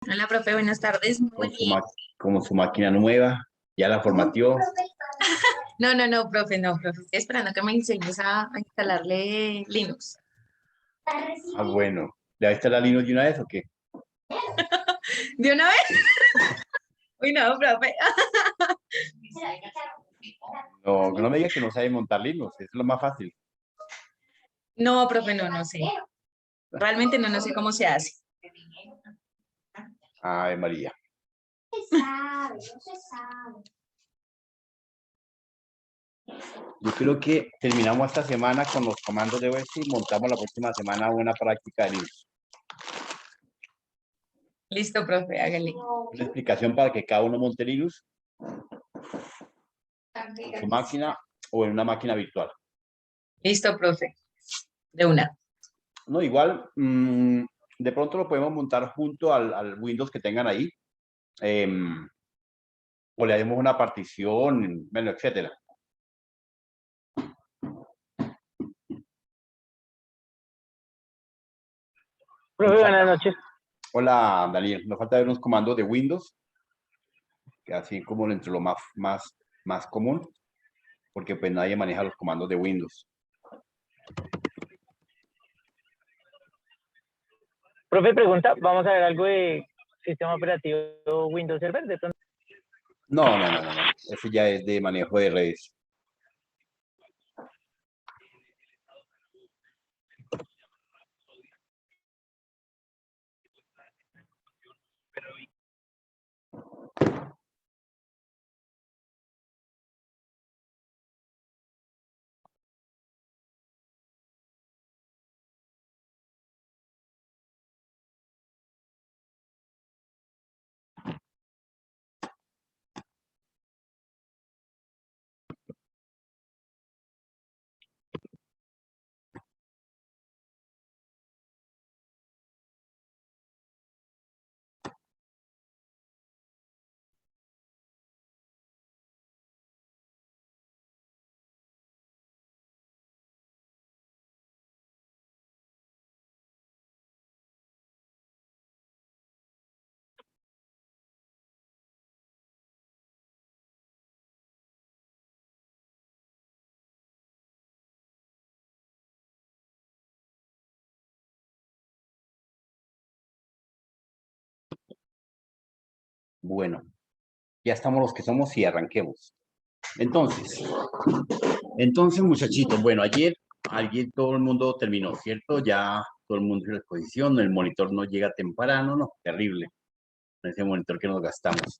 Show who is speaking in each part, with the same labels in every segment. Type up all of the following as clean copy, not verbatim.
Speaker 1: Hola, profe, buenas tardes. Muy
Speaker 2: con su,
Speaker 1: bien.
Speaker 2: con su máquina nueva, ya la formateó.
Speaker 1: No, profe, no, profe. Estoy esperando que me enseñes a instalarle Linux.
Speaker 2: Ah, bueno. ¿Le va a instalar Linux de una vez o qué?
Speaker 1: ¿De una vez? Uy, no, profe.
Speaker 2: No, no me diga que no sabe montar Linux, eso es lo más fácil.
Speaker 1: No, profe, no sé. Realmente no sé cómo se hace.
Speaker 2: Ay, María.
Speaker 3: No se sabe.
Speaker 2: Yo creo que terminamos esta semana con los comandos de OS y montamos la próxima semana una práctica de Linux.
Speaker 1: Listo, profe, hágale.
Speaker 2: Una explicación para que cada uno monte Linux en su máquina o en una máquina virtual.
Speaker 1: Listo, profe. De una.
Speaker 2: No, igual, de pronto lo podemos montar junto al Windows que tengan ahí. O le haremos una partición, bueno, etcétera.
Speaker 4: Profe, buenas noches.
Speaker 2: Hola, Daniel. Nos falta ver unos comandos de Windows, que así como entre lo más común, porque pues nadie maneja los comandos de Windows.
Speaker 4: Profe, pregunta, vamos a ver algo de sistema operativo Windows Server. De pronto.
Speaker 2: No. Ese ya es de manejo de redes. Bueno, ya estamos los que somos y arranquemos. Entonces, muchachitos, bueno, ayer todo el mundo terminó, ¿cierto? Ya todo el mundo hizo la exposición, el monitor no llega temprano, no, terrible. Ese monitor que nos gastamos.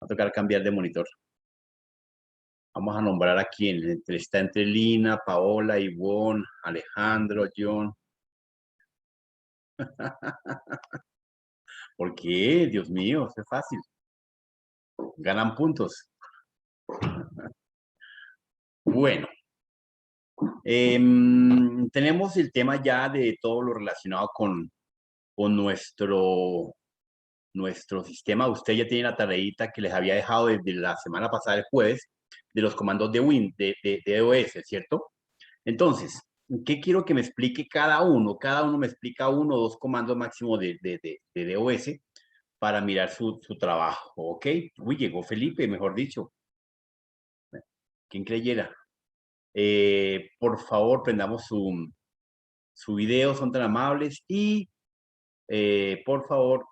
Speaker 2: Va a tocar cambiar de monitor. Vamos a nombrar a quién. Está entre Lina, Paola, Ivonne, Alejandro, John. ¿Por qué? Dios mío, es fácil. Ganan puntos. Bueno, tenemos el tema ya de todo lo relacionado con nuestro sistema. Usted ya tiene la tareita que les había dejado desde la semana pasada, el jueves, de los comandos de de OS, ¿cierto? Entonces, ¿qué quiero que me explique cada uno? Cada uno me explica uno o dos comandos máximo de DOS para mirar su trabajo, ¿ok? Uy, llegó Felipe, mejor dicho. ¿Quién creyera? Por favor, prendamos su video, son tan amables, y por favor,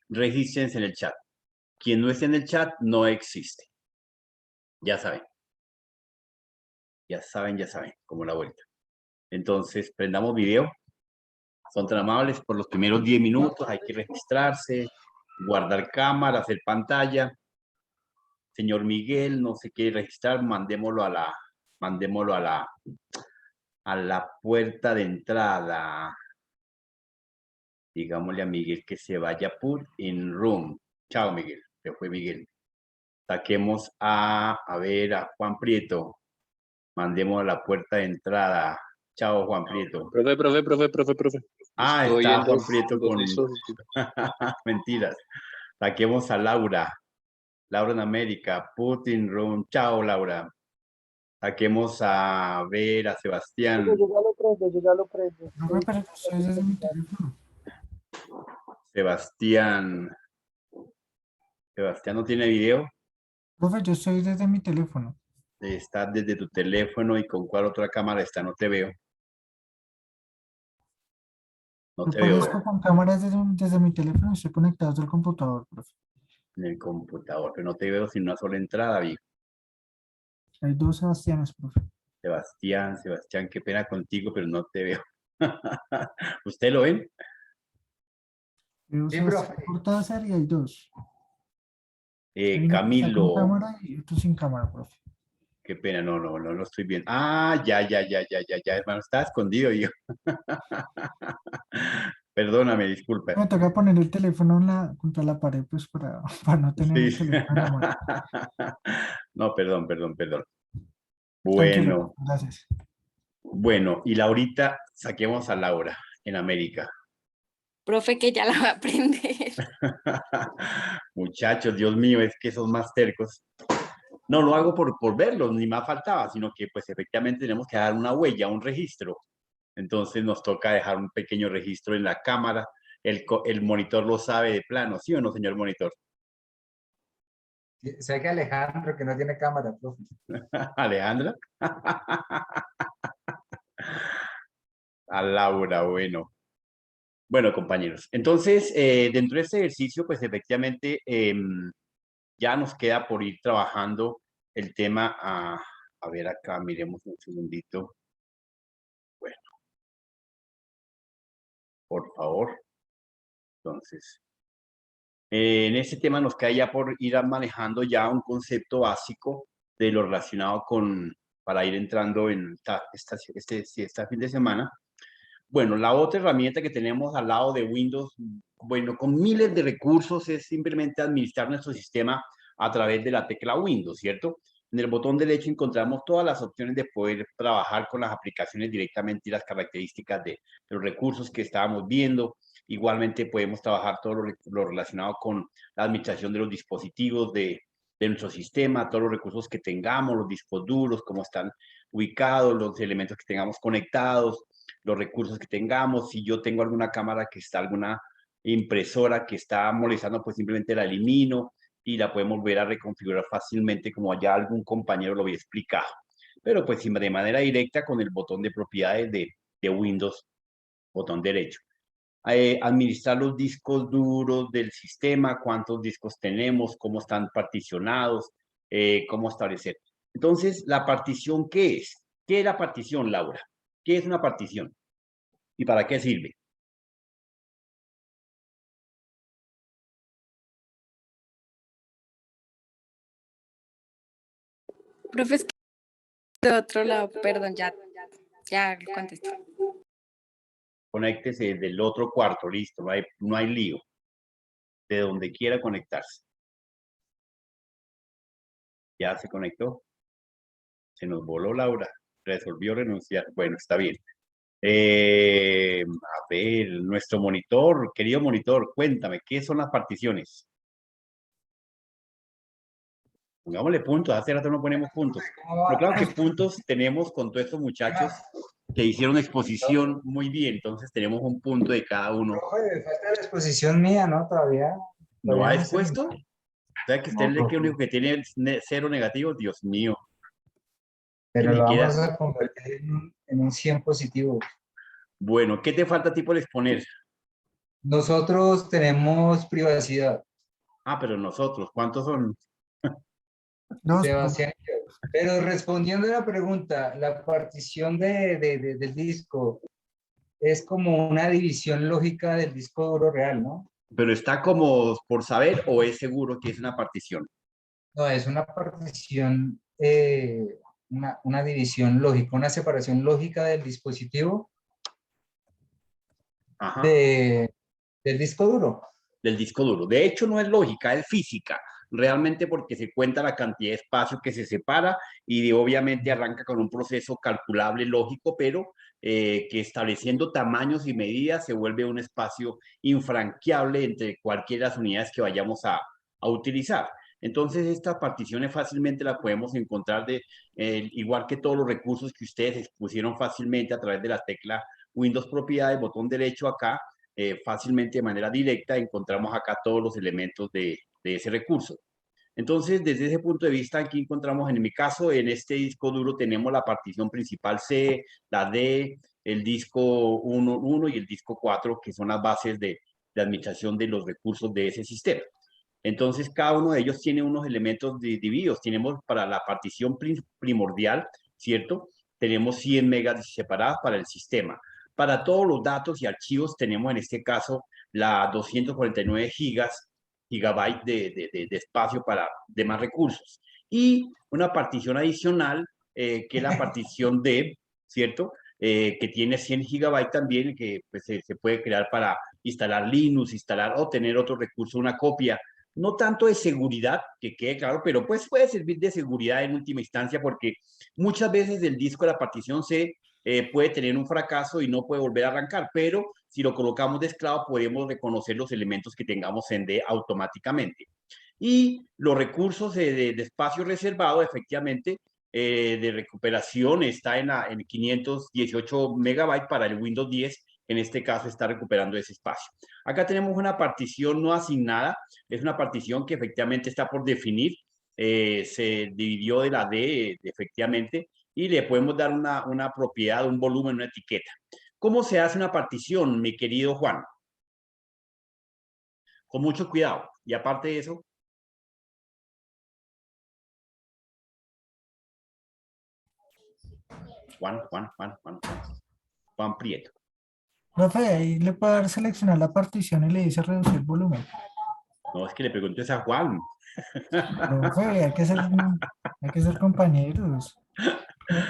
Speaker 2: regístrense en el chat. Quien no esté en el chat no existe. Ya saben. Ya saben, como la vuelta. Entonces, prendamos video. Son tan amables, por los primeros 10 minutos hay que registrarse, guardar cámara, hacer pantalla. Señor Miguel, no se quiere registrar, mandémoslo a la puerta de entrada. Digámosle a Miguel que se vaya put in room. Chao, Miguel. Se fue Miguel. Saquemos a ver, a Juan Prieto. Mandemos a la puerta de entrada. Chao, Juan Prieto.
Speaker 5: Profe.
Speaker 2: Ah,
Speaker 5: Estoy
Speaker 2: está
Speaker 5: en
Speaker 2: Juan Prieto
Speaker 5: dos
Speaker 2: con...
Speaker 5: dispositivos.
Speaker 2: Mentiras. Saquemos a Laura. Laura en América. Put in room. Chao, Laura. Saquemos a ver a Sebastián.
Speaker 4: Yo ya lo prendo.
Speaker 6: No me parece que ustedes desde mi teléfono.
Speaker 2: Sebastián. Sebastián no tiene video.
Speaker 5: Profe, yo estoy desde mi teléfono.
Speaker 2: Está desde tu teléfono y con cuál otra cámara está. No te veo. No
Speaker 5: Yo
Speaker 2: te veo
Speaker 5: aparezco con cámaras desde mi teléfono y estoy conectado desde el computador, profe.
Speaker 2: en el computador, pero no te veo sin una sola entrada, viejo.
Speaker 5: Hay dos Sebastianes, profe.
Speaker 2: Sebastián, Sebastián, qué pena contigo, pero no te veo. ¿Usted lo ven?
Speaker 5: Veo
Speaker 6: Sí,
Speaker 5: Sebastián
Speaker 6: profe.
Speaker 5: Cortázar y hay dos. Hay uno que está con
Speaker 2: Camilo,
Speaker 5: cámara y otro sin cámara, profe.
Speaker 2: qué pena, no lo estoy viendo. Ah, ya, hermano, está escondido yo. Perdóname, disculpa.
Speaker 5: Me toca poner el teléfono contra la pared, pues, para no tener
Speaker 2: Sí.
Speaker 5: el teléfono en la mano.
Speaker 2: No, perdón.
Speaker 5: Tranquilo,
Speaker 2: Bueno,
Speaker 5: gracias.
Speaker 2: bueno, y Laurita, saquemos a Laura en América.
Speaker 1: Profe, que ya la va a aprender.
Speaker 2: Muchachos, Dios mío, es que son más tercos. No lo hago por verlos, ni más faltaba, sino que pues efectivamente tenemos que dar una huella, un registro. Entonces nos toca dejar un pequeño registro en la cámara. El monitor lo sabe de plano, ¿sí o no, señor monitor?
Speaker 6: Sé que Alejandro, que no tiene cámara, profe.
Speaker 2: Alejandra. A Laura, bueno. Bueno, compañeros. Entonces, dentro de este ejercicio, pues efectivamente ya nos queda por ir trabajando el tema. A ver acá, miremos un segundito. Bueno, por favor. Entonces, en este tema nos queda ya por ir manejando ya un concepto básico de lo relacionado con, para ir entrando en este fin de semana. Bueno, la otra herramienta que tenemos al lado de Windows, bueno, con miles de recursos, es simplemente administrar nuestro sistema a través de la tecla Windows, ¿cierto? En el botón derecho encontramos todas las opciones de poder trabajar con las aplicaciones directamente y las características de los recursos que estábamos viendo. Igualmente podemos trabajar todo lo relacionado con la administración de los dispositivos de nuestro sistema, todos los recursos que tengamos, los discos duros, cómo están ubicados, los elementos que tengamos conectados, los recursos que tengamos. Si yo tengo alguna cámara que está, alguna impresora que está molestando, pues simplemente la elimino y la podemos volver a reconfigurar fácilmente, como ya algún compañero lo había explicado. Pero pues de manera directa con el botón de propiedades de Windows, botón derecho. Administrar los discos duros del sistema, cuántos discos tenemos, cómo están particionados, cómo establecer. Entonces, ¿la partición qué es? ¿Qué es la partición, Laura? ¿Qué es una partición? ¿Y para qué sirve?
Speaker 1: Profe, es que de otro lado, perdón, ya contesté.
Speaker 2: Conéctese del otro cuarto, listo, no hay lío. De donde quiera conectarse. Ya se conectó. Se nos voló Laura. Resolvió renunciar. Bueno, está bien. A ver, nuestro monitor, querido monitor, cuéntame, ¿qué son las particiones? Pongámosle puntos, hace rato no ponemos puntos. Pero claro que puntos tenemos con todos estos muchachos que hicieron exposición muy bien, entonces tenemos un punto de cada uno.
Speaker 6: Profe, falta la exposición mía, ¿no? Todavía.
Speaker 2: ¿No ha
Speaker 6: no
Speaker 2: expuesto? O sea, que usted
Speaker 6: No,
Speaker 2: es el
Speaker 6: profe.
Speaker 2: único que tiene cero negativo, Dios mío.
Speaker 6: Pero
Speaker 2: ni
Speaker 6: lo
Speaker 2: siquiera-
Speaker 6: vamos a convertir en un 100 positivo.
Speaker 2: Bueno, ¿qué te falta a ti por exponer?
Speaker 6: Nosotros tenemos privacidad,
Speaker 2: Ah, pero nosotros, ¿cuántos son?
Speaker 5: Dos, profe.
Speaker 6: Sebastián. Pero respondiendo a la pregunta, la partición del disco es como una división lógica del disco duro real, ¿no?
Speaker 2: ¿Pero está como por saber o es seguro que es una partición?
Speaker 6: No, es una partición, una división lógica, una separación lógica del dispositivo
Speaker 2: Ajá.
Speaker 6: del disco duro.
Speaker 2: Del disco duro. De hecho, no es lógica, es física, realmente porque se cuenta la cantidad de espacio que se separa y obviamente arranca con un proceso calculable lógico, pero que estableciendo tamaños y medidas se vuelve un espacio infranqueable entre cualquiera de las unidades que vayamos a utilizar. Entonces, estas particiones fácilmente las podemos encontrar igual que todos los recursos que ustedes expusieron fácilmente a través de la tecla Windows Propiedades, botón derecho acá, fácilmente de manera directa, encontramos acá todos los elementos de ese recurso. Entonces, desde ese punto de vista, aquí encontramos, en mi caso, en este disco duro tenemos la partición principal C, la D, el disco 1 y el disco 4, que son las bases de administración de los recursos de ese sistema. Entonces, cada uno de ellos tiene unos elementos divididos. Tenemos para la partición primordial, ¿cierto? Tenemos 100 megas separadas para el sistema. Para todos los datos y archivos tenemos en este caso la 249 gigabytes de espacio para demás recursos. Y una partición adicional, que es la partición D, ¿cierto? Que tiene 100 gigabytes también, que pues, se puede crear para instalar Linux, instalar o tener otro recurso, una copia. No tanto de seguridad, que quede claro, pero pues puede servir de seguridad en última instancia, porque muchas veces el disco de la partición C puede tener un fracaso y no puede volver a arrancar, pero si lo colocamos de esclavo podemos reconocer los elementos que tengamos en D automáticamente. Y los recursos de espacio reservado, efectivamente, de recuperación está en 518 megabytes para el Windows 10. En este caso está recuperando ese espacio. Acá tenemos una partición no asignada, es una partición que efectivamente está por definir, se dividió de la D efectivamente, y le podemos dar una propiedad, un volumen, una etiqueta. ¿Cómo se hace una partición, mi querido Juan? Con mucho cuidado. Y aparte de eso, Juan Prieto.
Speaker 5: Profe, ahí le puede dar seleccionar la partición y le dice reducir volumen.
Speaker 2: No, es que le preguntes a Juan.
Speaker 5: Profe, hay que ser compañeros.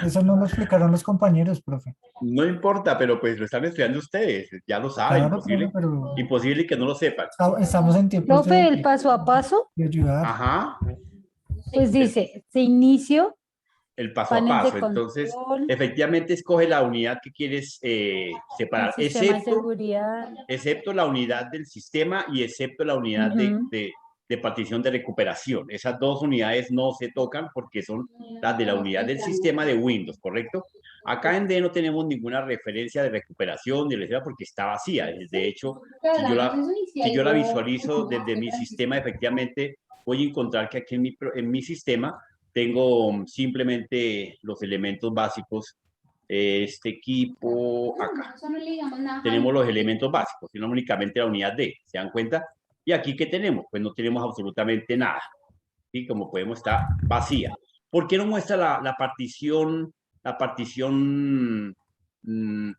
Speaker 5: Eso no lo explicaron los compañeros, profe.
Speaker 2: No importa, pero pues lo están estudiando ustedes, ya lo saben,
Speaker 5: Claro, profe, pero
Speaker 2: imposible que no lo sepan.
Speaker 5: estamos en tiempos
Speaker 7: Profe, el paso a paso,
Speaker 5: de ayudar.
Speaker 2: Ajá,
Speaker 7: pues dice, se inicio,
Speaker 2: el paso a
Speaker 7: panel de
Speaker 2: paso. Entonces,
Speaker 7: control,
Speaker 2: efectivamente escoge la unidad que quieres separar,
Speaker 7: el sistema de seguridad.
Speaker 2: excepto la unidad del sistema y excepto la unidad
Speaker 7: Ujú.
Speaker 2: de partición de recuperación. Esas dos unidades no se tocan porque son las de la unidad del sistema de Windows, ¿correcto? Acá en D no tenemos ninguna referencia de recuperación ni reserva porque está vacía. De hecho, si yo la visualizo desde mi sistema, efectivamente voy a encontrar que aquí en mi sistema tengo simplemente los elementos básicos. Este equipo acá. Tenemos los elementos básicos, sino únicamente la unidad D, ¿se dan cuenta? Y aquí, ¿qué tenemos? Pues no tenemos absolutamente nada. ¿Sí? Como podemos, está vacía. ¿Por qué no muestra la partición? La partición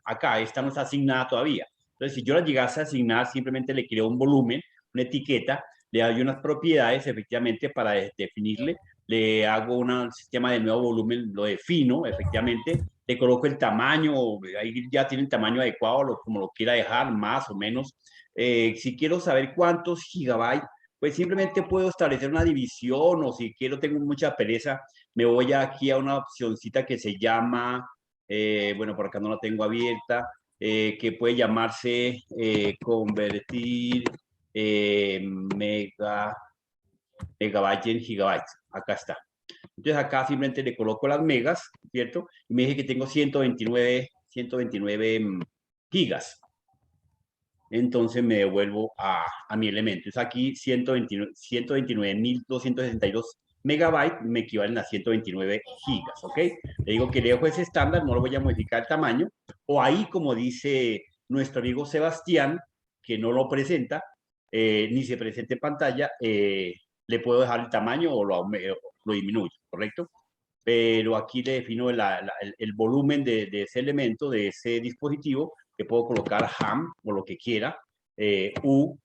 Speaker 2: acá, esta no está asignada todavía. Entonces, si yo la llegase a asignar, simplemente le creo un volumen, una etiqueta, le doy unas propiedades, efectivamente, para definirle. Le hago un sistema de nuevo volumen, lo defino, efectivamente. Le coloco el tamaño, ahí ya tiene el tamaño adecuado, como lo quiera dejar, más o menos. Si quiero saber cuántos gigabytes, pues simplemente puedo establecer una división, o si quiero, tengo mucha pereza, me voy aquí a una opcioncita que se llama, bueno, por acá no la tengo abierta, que puede llamarse convertir megabytes en gigabytes. Acá está. Entonces acá simplemente le coloco las megas, ¿cierto? Y me dice que tengo 129 gigas. Entonces me devuelvo a mi elemento. Es aquí 129.262 megabytes me equivalen a 129 gigas, ¿ok? Le digo que dejo ese estándar, no lo voy a modificar el tamaño. O ahí, como dice nuestro amigo Sebastián, que no lo presenta, ni se presenta en pantalla, le puedo dejar el tamaño o lo disminuyo, ¿correcto? Pero aquí le defino el volumen de ese elemento, de ese dispositivo, que puedo colocar ham o lo que quiera, U,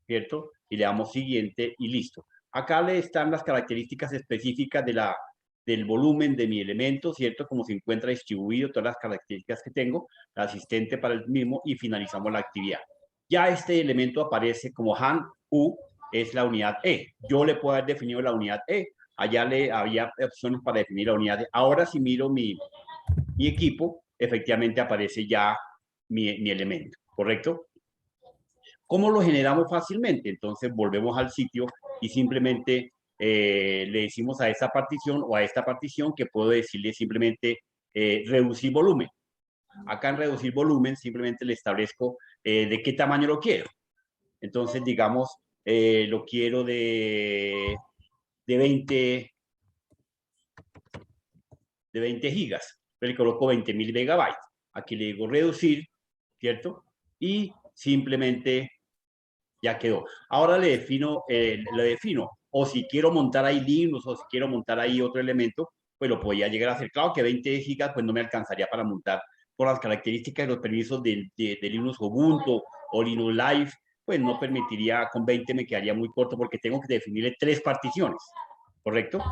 Speaker 2: ¿cierto? Y le damos siguiente y listo. Acá le están las características específicas del volumen de mi elemento, ¿cierto? Cómo se encuentra distribuido, todas las características que tengo, el asistente para el mismo y finalizamos la actividad. Ya este elemento aparece como ham U, es la unidad E. Yo le puedo haber definido la unidad E. Allá había opciones para definir la unidad E. Ahora si miro mi equipo, efectivamente aparece ya mi elemento, ¿correcto? ¿Cómo lo generamos fácilmente? Entonces volvemos al sitio y simplemente le decimos a esta partición o a esta partición que puedo decirle simplemente reducir volumen. Acá en reducir volumen simplemente le establezco de qué tamaño lo quiero. Entonces, digamos, lo quiero de 20 gigas. Le coloco 20.000 megabytes. Aquí le digo reducir, ¿cierto? Y simplemente ya quedó. Ahora le defino, o si quiero montar ahí Linux, o si quiero montar ahí otro elemento, pues lo podría llegar a hacer. Claro que 20 gigas pues no me alcanzaría para montar por las características de los permisos de Linux Ubuntu o Linux Live, pues no permitiría, con 20 me quedaría muy corto porque tengo que definirle 3 particiones, ¿correcto?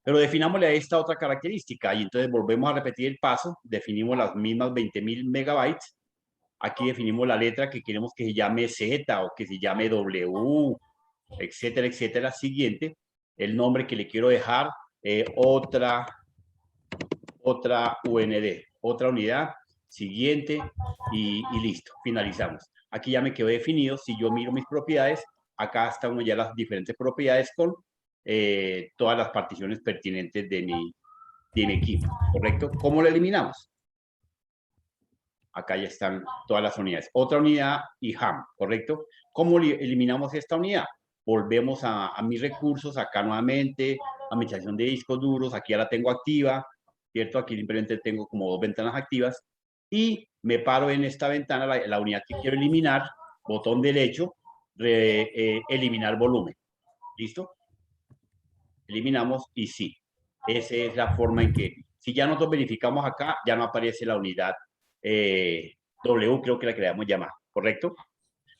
Speaker 2: Pero definámosle a esta otra característica y entonces volvemos a repetir el paso, definimos las mismas 20.000 megabytes. Aquí definimos la letra que queremos que se llame Z o que se llame W, etcétera, etcétera. Siguiente, el nombre que le quiero dejar, otra UND, otra unidad. Siguiente y listo, finalizamos. Aquí ya me quedó definido. Si yo miro mis propiedades, acá están ya las diferentes propiedades con todas las particiones pertinentes de mi equipo, ¿correcto? ¿Cómo lo eliminamos? Acá ya están todas las unidades. Otra unidad y ham, ¿correcto? ¿Cómo eliminamos esta unidad? Volvemos a mis recursos, acá nuevamente, administración de discos duros, aquí ya la tengo activa, ¿cierto? Aquí simplemente tengo como 2 ventanas activas y me paro en esta ventana, la unidad que quiero eliminar, botón derecho, eliminar volumen. ¿Listo? Eliminamos y sí. Esa es la forma en que, si ya nosotros verificamos acá, ya no aparece la unidad W, creo que la le damos llamar, ¿correcto?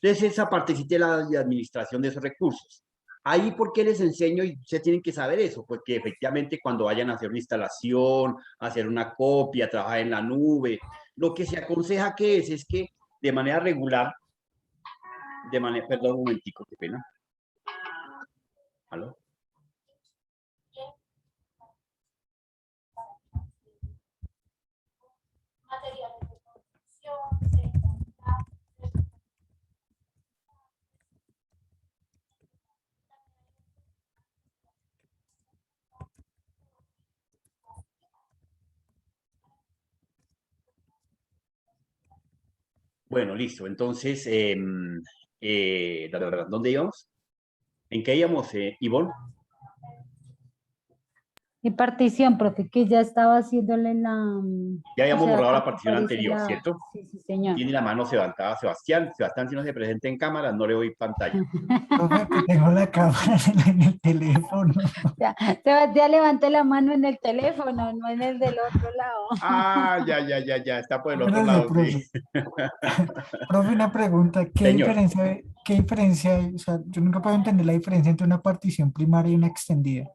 Speaker 2: Entonces, esa partecita de la administración de esos recursos. Ahí, ¿por qué les enseño? Y ustedes tienen que saber eso, porque efectivamente cuando vayan a hacer una instalación, hacer una copia, trabajar en la nube, lo que se aconseja que es que de manera regular, perdón un momentico, qué pena. ¿Aló? Bueno, listo. Entonces, ¿dónde íbamos? ¿En qué íbamos, Ivonne?
Speaker 7: Y partición, profe, que ya estaba haciéndole la...
Speaker 2: Ya habíamos
Speaker 7: o sea,
Speaker 2: borrado la
Speaker 7: acá
Speaker 2: partición
Speaker 7: aparece
Speaker 2: anterior,
Speaker 7: la-
Speaker 2: ¿cierto?
Speaker 7: Sí, sí, señor.
Speaker 2: Tiene la mano levantada Sebastián. Sebastián, si no se presenta en cámara, no le doy pantalla.
Speaker 5: Profe, que tengo la cámara en el teléfono.
Speaker 7: Ya, Sebastián levante la mano en el teléfono, no en el del otro lado.
Speaker 2: Ah, ya, está por el otro
Speaker 5: Gracias,
Speaker 2: lado,
Speaker 5: profe.
Speaker 2: sí.
Speaker 5: Profe, una pregunta,
Speaker 2: Señor.
Speaker 5: qué diferencia hay? O sea, yo nunca puedo entender la diferencia entre una partición primaria y una extendida.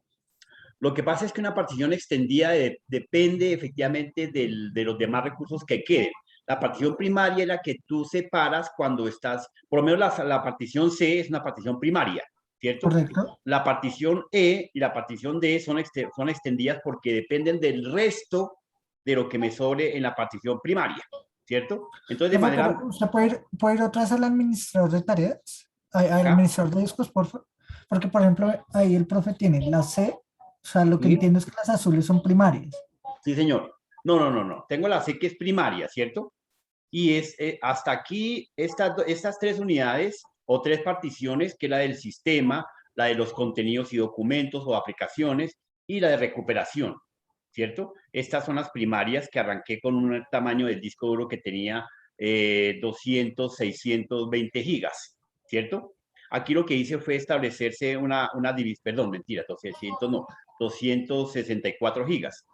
Speaker 2: Lo que pasa es que una partición extendida depende efectivamente de los demás recursos que queden. La partición primaria es la que tú separas cuando estás, por lo menos la partición C es una partición primaria, ¿cierto?
Speaker 5: ¿Correcto?
Speaker 2: La partición E y la partición D son extendidas porque dependen del resto de lo que me sobre en la partición primaria, ¿cierto? Entonces, de
Speaker 5: Profe,
Speaker 2: manera...
Speaker 5: pero ¿usted puede ir otra vez al administrador de tareas? Al
Speaker 2: Acá,
Speaker 5: administrador de discos, por favor. Porque, por ejemplo, ahí el profe tiene la C, o sea, lo que
Speaker 2: ¿sí?
Speaker 5: entiendo es que las azules son primarias.
Speaker 2: Sí, señor. No. Tengo la C que es primaria, ¿cierto? Y es hasta aquí estas 3 unidades o 3 particiones, que es la del sistema, la de los contenidos y documentos o aplicaciones y la de recuperación, ¿cierto? Estas son las primarias que arranqué con un tamaño del disco duro que tenía 620 gigas, ¿cierto? Aquí lo que hice fue establecerse una división, perdón, mentira, 200 no, 264 gigas.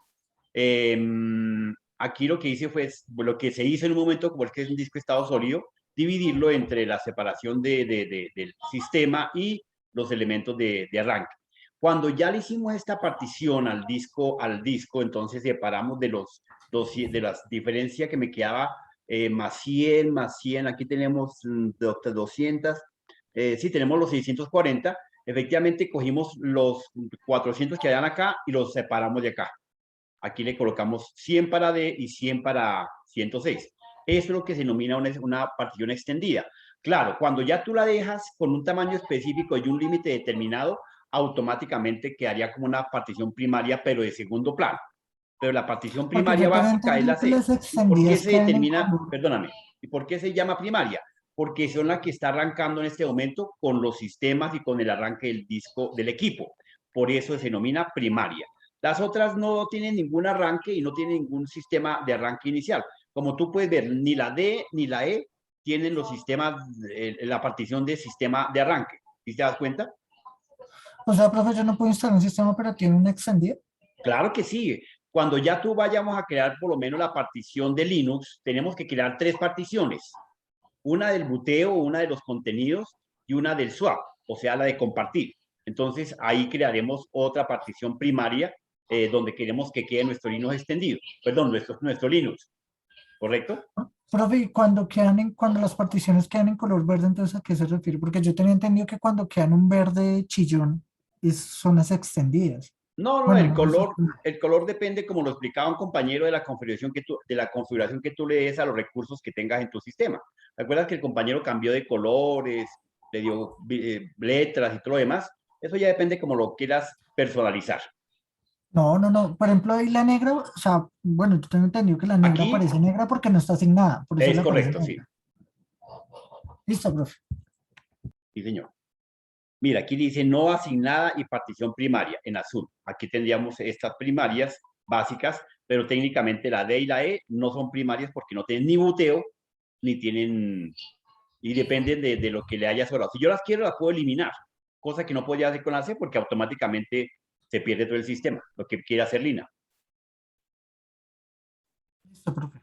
Speaker 2: Aquí lo que hice fue lo que se hizo en un momento, como es que es un disco estado sólido, dividirlo entre la separación del sistema y los elementos de arranque. Cuando ya le hicimos esta partición al disco, entonces separamos de las diferencias que me quedaba más 100, aquí tenemos 200, sí, tenemos los 640, efectivamente cogimos los 400 que habían acá y los separamos de acá. Aquí le colocamos 100 para D y 100 para 106. Eso es lo que se denomina una partición extendida. Claro, cuando ya tú la dejas con un tamaño específico y un límite determinado, automáticamente quedaría como una partición primaria, pero de segundo plano. pero la partición
Speaker 5: Porque
Speaker 2: primaria
Speaker 5: yo tenía
Speaker 2: básica es la
Speaker 5: entendido que
Speaker 2: C.
Speaker 5: las
Speaker 2: ¿Y por qué
Speaker 5: extendidas
Speaker 2: se
Speaker 5: quedan en
Speaker 2: determina,
Speaker 5: color.
Speaker 2: perdóname, y por qué se llama primaria? Porque son las que está arrancando en este momento con los sistemas y con el arranque del disco del equipo. Por eso se denomina primaria. Las otras no tienen ningún arranque y no tienen ningún sistema de arranque inicial. Como tú puedes ver, ni la D ni la E tienen los sistemas, la partición de sistema de arranque. ¿Sí te das cuenta?
Speaker 5: O sea, profe, yo no puedo instalar un sistema operativo en una extendida.
Speaker 2: Claro que sí. Cuando ya tú vayamos a crear por lo menos la partición de Linux, tenemos que crear 3 particiones. Una del buteo, una de los contenidos y una del swap, o sea, la de compartir. Entonces, ahí crearemos otra partición primaria donde queremos que quede nuestro Linux extendido. Perdón, nuestro Linux. ¿Correcto?
Speaker 5: Profe, y cuando las particiones quedan en color verde, entonces ¿a qué se refiere? Porque yo tenía entendido que cuando quedan un verde chillón, son las extendidas.
Speaker 2: No,
Speaker 5: Bueno,
Speaker 2: el
Speaker 5: no sé.
Speaker 2: color depende, como lo explicaba un compañero, de la configuración que tú le des a los recursos que tengas en tu sistema. ¿Recuerdas que el compañero cambió de colores, le dio letras y todo lo demás? Eso ya depende como lo quieras personalizar.
Speaker 5: No, no, no. Por ejemplo, ahí la negra, o sea, bueno, yo tengo entendido que la negra
Speaker 2: Aquí
Speaker 5: aparece negra porque no está asignada. Por eso
Speaker 2: es
Speaker 5: le aparece
Speaker 2: correcto, sí.
Speaker 5: negra. Listo, profe.
Speaker 2: Sí, señor. Mira, aquí dice no asignada y partición primaria en azul. Aquí tendríamos estas primarias básicas, pero técnicamente la D y la E no son primarias porque no tienen ni buteo, ni tienen, y dependen de lo que le hayas orado. Si yo las quiero, las puedo eliminar, cosa que no podía hacer con la C porque automáticamente se pierde todo el sistema, lo que quiere hacer Lina.
Speaker 5: Listo, profe.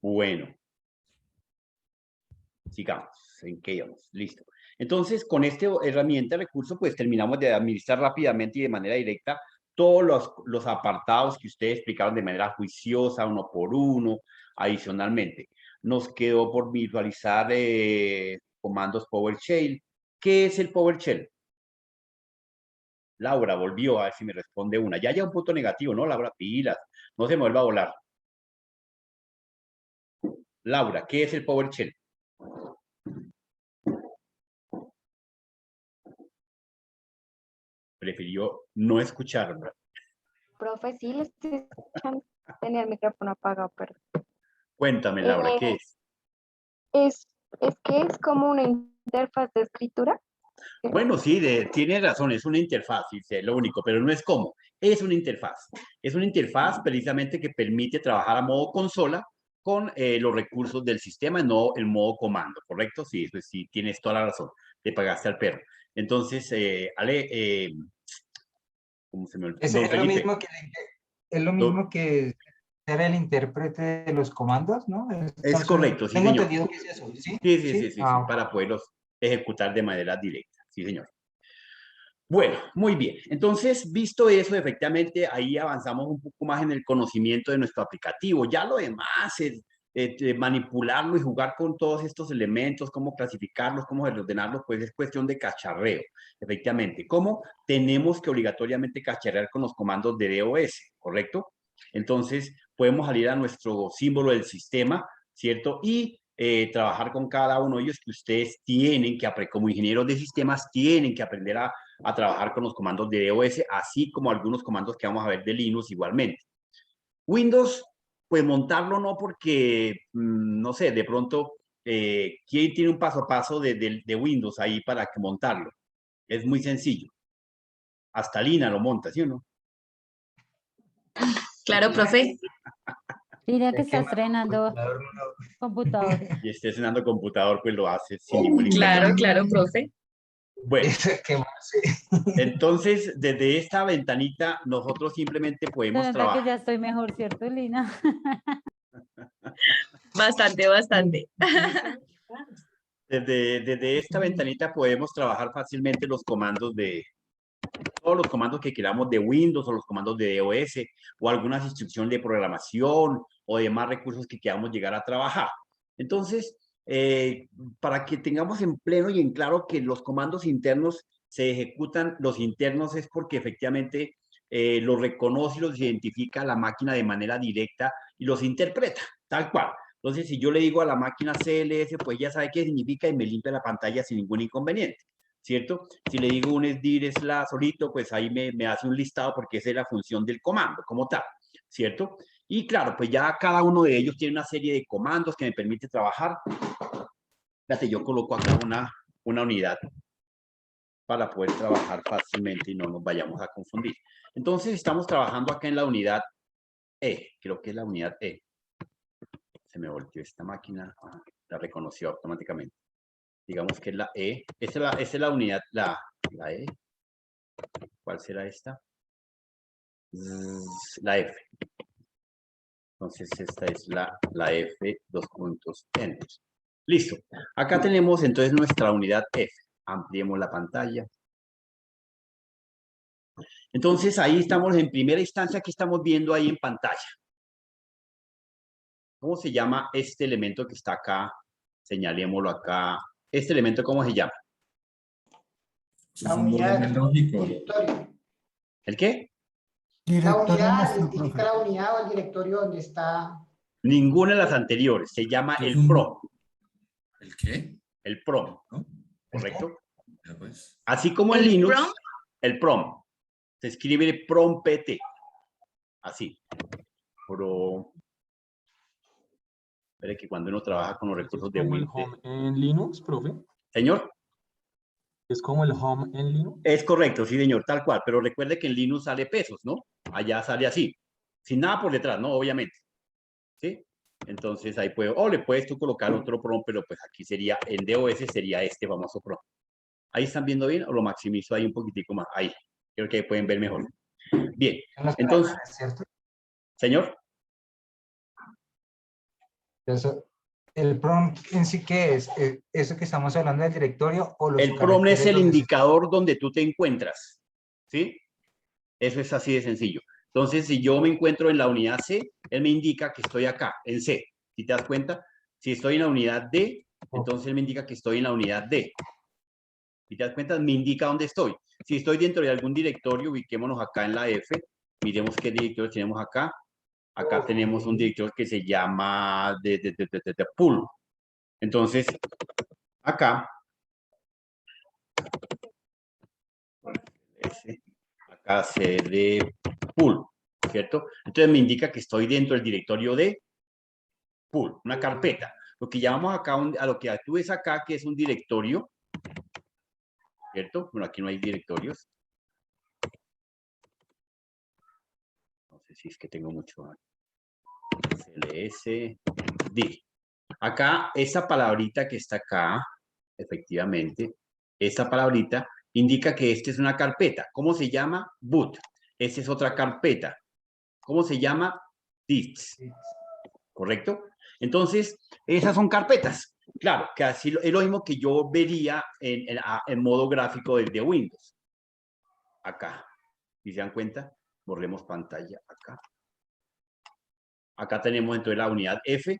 Speaker 2: Bueno, sigamos. ¿En qué íbamos? Listo. Entonces, con esta herramienta, recurso, pues terminamos de administrar rápidamente y de manera directa todos los apartados que ustedes explicaron de manera juiciosa, uno por uno, adicionalmente. Nos quedó por visualizar comandos PowerShell. ¿Qué es el PowerShell? Laura volvió a ver si me responde una. Ya hay un punto negativo, ¿no? Laura, pilas. No se me vuelva a volar. Laura, ¿qué es el PowerShell? Prefirió no escucharme.
Speaker 8: Profe, sí, le estoy escuchando. Tenía el micrófono apagado, pero
Speaker 2: Cuéntame, Laura, ¿qué es?
Speaker 8: es que es como una interfaz de escritura.
Speaker 2: Bueno, sí, tiene razón, es una interfaz, sí, es lo único, pero no es como, es una interfaz. Es una interfaz precisamente que permite trabajar a modo consola con los recursos del sistema, no el modo comando, ¿correcto? Sí, eso sí, tienes toda la razón, te pagaste al perro. Entonces, Ale, ¿cómo se me olvidó?
Speaker 6: Es
Speaker 2: Don
Speaker 6: lo
Speaker 2: Felipe,
Speaker 6: mismo que, es lo mismo que ser el intérprete de los comandos, ¿no?
Speaker 2: es correcto, sí,
Speaker 6: Tengo
Speaker 2: señor.
Speaker 6: entendido que es eso, ¿sí?
Speaker 2: Sí,
Speaker 6: Ah,
Speaker 2: para poderlos ejecutar de manera directa, sí, señor. Bueno, muy bien. Entonces, visto eso, efectivamente, ahí avanzamos un poco más en el conocimiento de nuestro aplicativo. Ya lo demás, manipularlo y jugar con todos estos elementos, cómo clasificarlos, cómo ordenarlos, pues es cuestión de cacharreo, efectivamente. ¿Cómo? Tenemos que obligatoriamente cacharrear con los comandos de DOS, ¿correcto? Entonces, podemos salir a nuestro símbolo del sistema, ¿cierto? Y trabajar con cada uno de ellos que ustedes tienen que, como ingenieros de sistemas, tienen que aprender a trabajar con los comandos de DOS, así como algunos comandos que vamos a ver de Linux igualmente. Windows, pues montarlo no porque, no sé, de pronto, ¿quién tiene un paso a paso de Windows ahí para que montarlo? Es muy sencillo. Hasta Lina lo monta, ¿sí o no?
Speaker 1: Claro, profe.
Speaker 7: Mira que
Speaker 6: es
Speaker 7: está
Speaker 6: que
Speaker 7: estrenando computadores.
Speaker 2: Y esté cenando computador, pues lo hace sin ningún
Speaker 1: Claro,
Speaker 2: inconveniente.
Speaker 1: claro, profe.
Speaker 2: Bueno,
Speaker 6: ¿qué más? Sí.
Speaker 2: entonces, desde esta ventanita, nosotros simplemente
Speaker 7: Se
Speaker 2: podemos
Speaker 7: nota que
Speaker 2: trabajar.
Speaker 7: ya estoy mejor, ¿cierto, Lina?
Speaker 1: Bastante, bastante.
Speaker 2: Desde esta ventanita podemos trabajar fácilmente los comandos todos los comandos que queramos de Windows o los comandos de DOS o algunas instrucciones de programación o demás recursos que queramos llegar a trabajar. Entonces, para que tengamos en pleno y en claro que los comandos internos se ejecutan, los internos es porque efectivamente los reconoce y los identifica la máquina de manera directa y los interpreta, tal cual. Entonces, si yo le digo a la máquina CLS, pues ya sabe qué significa y me limpia la pantalla sin ningún inconveniente. ¿cierto? Si le digo un sdir solito, pues ahí me hace un listado porque esa es la función del comando como tal, ¿cierto? Y claro, pues ya cada uno de ellos tiene una serie de comandos que me permite trabajar. Fíjate, yo coloco acá una unidad para poder trabajar fácilmente y no nos vayamos a confundir. Entonces estamos trabajando acá en la unidad E, creo que es la unidad E. Se me volteó esta máquina, la reconoció automáticamente. Digamos que es la E. Esta es la unidad, la E. ¿Cuál será esta? La F. Entonces esta es la F, 2 puntos, enter. Listo. Acá tenemos entonces nuestra unidad F. Ampliemos la pantalla. Entonces ahí estamos en primera instancia que estamos viendo ahí en pantalla. ¿Cómo se llama este elemento que está acá? Señalémoslo acá. ¿Este elemento cómo se llama?
Speaker 9: La unidad
Speaker 10: lógico.
Speaker 9: directorio.
Speaker 2: ¿El qué?
Speaker 9: La
Speaker 5: Directorio
Speaker 9: unidad
Speaker 5: nuestro,
Speaker 9: identifica
Speaker 5: profe.
Speaker 9: la unidad o el directorio donde está.
Speaker 2: Ninguna de las anteriores. Se llama
Speaker 10: Es
Speaker 2: el PROM.
Speaker 10: ¿El qué?
Speaker 2: El PROM.
Speaker 10: ¿No?
Speaker 2: ¿Correcto?
Speaker 10: Ya pues.
Speaker 2: Así como en
Speaker 1: ¿El
Speaker 2: Linux,
Speaker 1: PROM?
Speaker 2: el PROM. Se escribe PROM PT. Así. Pro. Espere que cuando uno trabaja con los recursos de
Speaker 11: ¿Es como el
Speaker 2: Windows.
Speaker 11: home en Linux, profe?
Speaker 2: Señor.
Speaker 11: ¿Es como el home en Linux?
Speaker 2: Es correcto, sí, señor, tal cual. Pero recuerde que en Linux sale pesos, ¿no? Allá sale así. Sin nada por detrás, ¿no? Obviamente. ¿Sí? Entonces ahí puedo, o le puedes tú colocar otro PROM, pero pues aquí sería, en DOS sería este famoso PROM. ¿Ahí están viendo bien? O lo maximizo ahí un poquitico más. Ahí. Creo que pueden ver mejor. Bien. Entonces,
Speaker 6: ¿cierto?
Speaker 2: señor.
Speaker 6: Eso, ¿el PROM en sí qué es? ¿Eso que estamos hablando del directorio o los
Speaker 2: El PROM es
Speaker 6: caracteres
Speaker 2: el
Speaker 6: donde se-
Speaker 2: indicador donde tú te encuentras. ¿Sí? Eso es así de sencillo. Entonces, si yo me encuentro en la unidad C, él me indica que estoy acá, en C. ¿Sí te das cuenta? Si estoy en la unidad D, entonces él me indica que estoy en la unidad D. ¿Sí te das cuenta? Me indica dónde estoy. Si estoy dentro de algún directorio, ubiquémonos acá en la F. Miremos qué directorio tenemos acá. Acá tenemos un directorio que se llama de pool. Entonces, acá CD pool, ¿cierto? Entonces me indica que estoy dentro del directorio de pool, una carpeta. Lo que llamamos acá, a lo que tú ves acá, que es un directorio, ¿cierto? Bueno, aquí no hay directorios. No sé si es que tengo mucho. CLS, D. Acá, esa palabrita que está acá, efectivamente, esa palabrita indica que esta es una carpeta. ¿Cómo se llama? Boot. Esta es otra carpeta. ¿Cómo se llama? Dist. ¿Correcto? Entonces, esas son carpetas. Claro, que así es lo mismo que yo vería en modo gráfico de Windows. Acá. ¿Y se dan cuenta? Borremos pantalla acá. Acá tenemos entonces la unidad F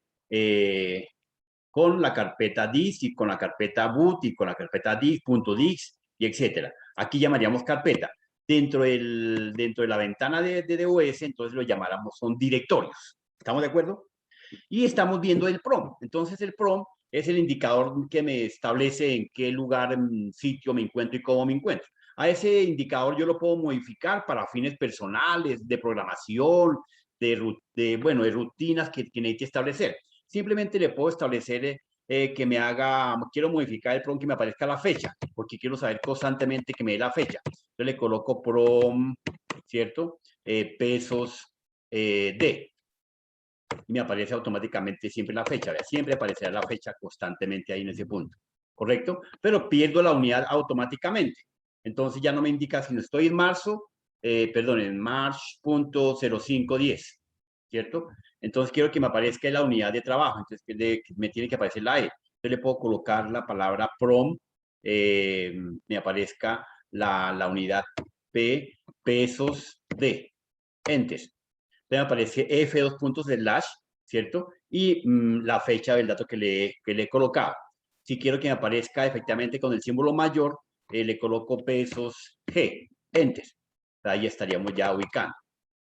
Speaker 2: con la carpeta dist y con la carpeta boot y con la carpeta dist.dist y etcétera. Aquí llamaríamos carpeta. Dentro de la ventana de DOS, entonces lo llamáramos, son directorios. ¿Estamos de acuerdo? Y estamos viendo el PROM. Entonces el PROM es el indicador que me establece en qué lugar, sitio me encuentro y cómo me encuentro. A ese indicador yo lo puedo modificar para fines personales, de programación, de rutinas que necesite establecer. Simplemente le puedo establecer que me haga, quiero modificar el PROM que me aparezca la fecha, porque quiero saber constantemente que me dé la fecha. Entonces le coloco PROM, ¿cierto? Pesos D. Y me aparece automáticamente siempre la fecha. Siempre aparecerá la fecha constantemente ahí en ese punto. ¿Correcto? Pero pierdo la unidad automáticamente. Entonces ya no me indica si no estoy en marzo, en march.0510. ¿Cierto? Entonces quiero que me aparezca la unidad de trabajo. Entonces me tiene que aparecer la E. Entonces le puedo colocar la palabra PROM. Me aparezca la unidad P, pesos D. Enter. Me aparece F, ¿cierto? Y la fecha del dato que le he colocado. Si quiero que me aparezca efectivamente con el símbolo mayor, le coloco pesos G, enter. Ahí estaríamos ya ubicando.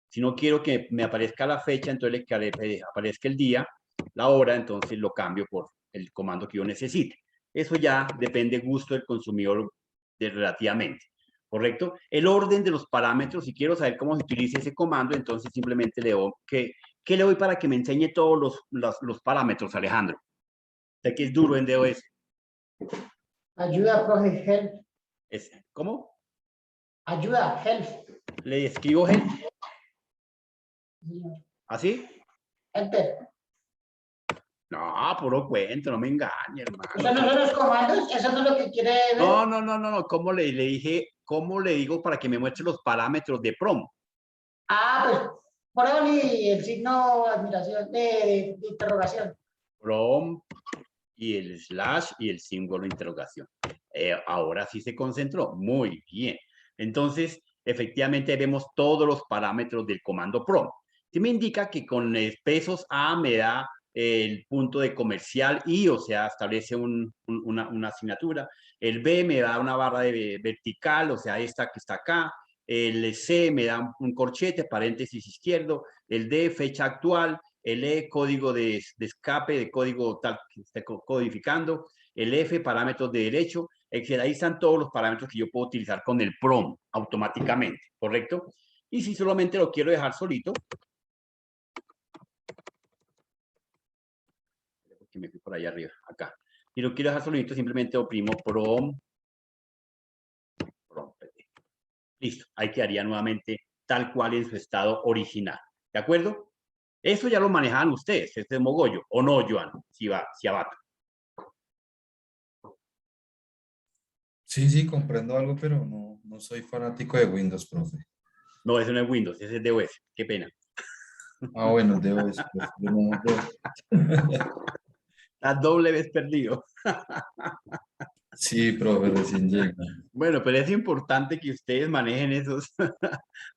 Speaker 2: Si no quiero que me aparezca la fecha, entonces le aparezca el día, la hora, entonces lo cambio por el comando que yo necesite. Eso ya depende del gusto del consumidor relativamente, ¿correcto? El orden de los parámetros, si quiero saber cómo se utiliza ese comando, entonces simplemente le doy, ¿qué le doy para que me enseñe todos los parámetros, Alejandro? Sé que es duro en DOS.
Speaker 9: Ayuda, profe, help.
Speaker 2: ¿Cómo?
Speaker 9: Ayuda, help.
Speaker 2: Le escribo help. ¿Así?
Speaker 9: Enter.
Speaker 2: No, puro cuento, no me engañe, hermano.
Speaker 9: ¿Eso no son los comandos? ¿Eso no es lo que quiere ver?
Speaker 2: No. ¿Cómo le dije, cómo le digo para que me muestre los parámetros de prom?
Speaker 9: Ah, pues, pon y el signo de admiración, de interrogación.
Speaker 2: Prom y el slash y el símbolo de interrogación. Ahora sí se concentró. Muy bien. Entonces, efectivamente vemos todos los parámetros del comando prom. Que me indica que con pesos A me da el punto de comercial I, o sea, establece una asignatura. El B me da una barra de vertical, o sea, esta que está acá. El C me da un corchete, paréntesis izquierdo. El D, fecha actual. El E, código de escape, de código tal que esté codificando. El F, parámetros de derecho, etc. Ahí están todos los parámetros que yo puedo utilizar con el prom automáticamente, ¿correcto? Y si solamente lo quiero dejar solito, porque me fui por allá arriba, acá. Si lo quiero dejar solito, simplemente oprimo prom. Listo, ahí quedaría nuevamente tal cual en su estado original. ¿De acuerdo? Eso ya lo manejaban ustedes, este es mogollo, ¿o no, Joan? Si abato.
Speaker 10: Sí, comprendo algo, pero no soy fanático de Windows, profe.
Speaker 2: No, eso no es Windows, ese es DOS. Qué pena.
Speaker 10: Ah, bueno, DOS. Pues,
Speaker 2: Estás doble vez perdido.
Speaker 10: Sí, profe, recién llega.
Speaker 2: Bueno, pero es importante que ustedes manejen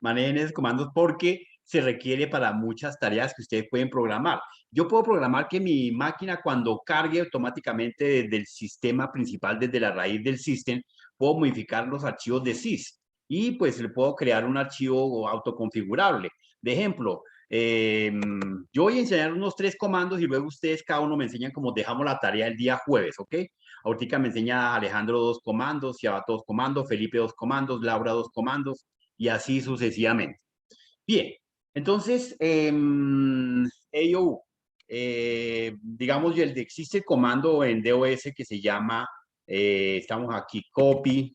Speaker 2: manejen esos comandos porque se requiere para muchas tareas que ustedes pueden programar. Yo puedo programar que mi máquina cuando cargue automáticamente desde el sistema principal, desde la raíz del system, puedo modificar los archivos de sys y pues le puedo crear un archivo autoconfigurable. De ejemplo, yo voy a enseñar unos 3 comandos y luego ustedes cada uno me enseñan cómo dejamos la tarea el día jueves, ¿ok? Ahorita me enseña Alejandro 2 comandos, Yabato 2 comandos, Felipe 2 comandos, Laura 2 comandos y así sucesivamente. Bien, entonces, AOU, digamos, existe el comando en DOS que se llama, estamos aquí, copy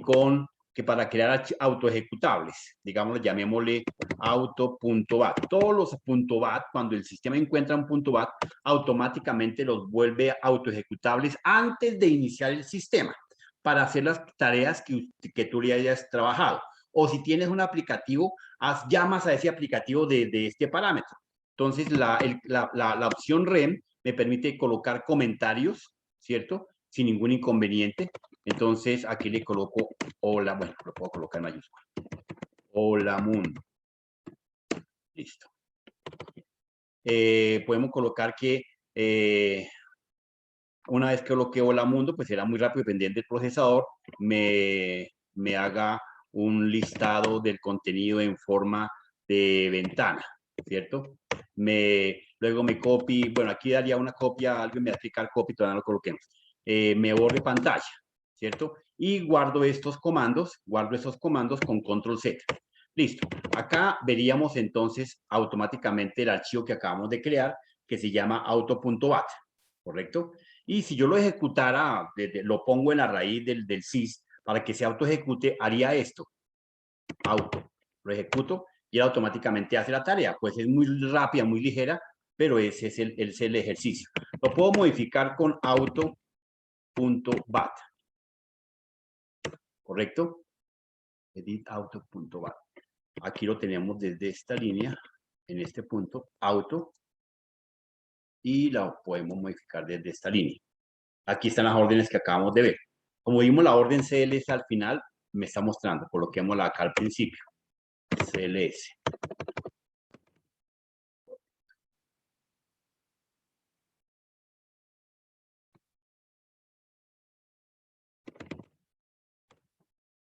Speaker 2: con, que para crear autoejecutables, digamos, llamémosle auto.bat. Todos los .bat, cuando el sistema encuentra un .bat, automáticamente los vuelve autoejecutables antes de iniciar el sistema para hacer las tareas que tú le hayas trabajado. O si tienes un aplicativo, llamas a ese aplicativo de este parámetro. Entonces, la opción rem me permite colocar comentarios, ¿cierto? Sin ningún inconveniente. Entonces, aquí le coloco hola, bueno, lo puedo colocar en mayúscula. Hola mundo. Listo. Podemos colocar que una vez que coloque hola mundo, pues será muy rápido, dependiendo del procesador, me haga un listado del contenido en forma de ventana, ¿cierto? Luego me copy, bueno, aquí daría una copia, alguien me va a explicar copy, todavía no lo coloquemos. Me borre pantalla, ¿cierto? Y guardo estos comandos con control Z. Listo. Acá veríamos entonces automáticamente el archivo que acabamos de crear, que se llama auto.bat, ¿correcto? Y si yo lo ejecutara, lo pongo en la raíz del sys para que se autoejecute, haría esto. Auto. Lo ejecuto y él automáticamente hace la tarea. Pues es muy rápida, muy ligera, pero ese es el ejercicio. Lo puedo modificar con auto.bat. ¿Correcto? Edit auto.bat. Aquí lo tenemos desde esta línea, en este punto, auto, y la podemos modificar desde esta línea. Aquí están las órdenes que acabamos de ver. Como vimos, la orden CLS al final me está mostrando. Coloquémosla acá al principio. CLS.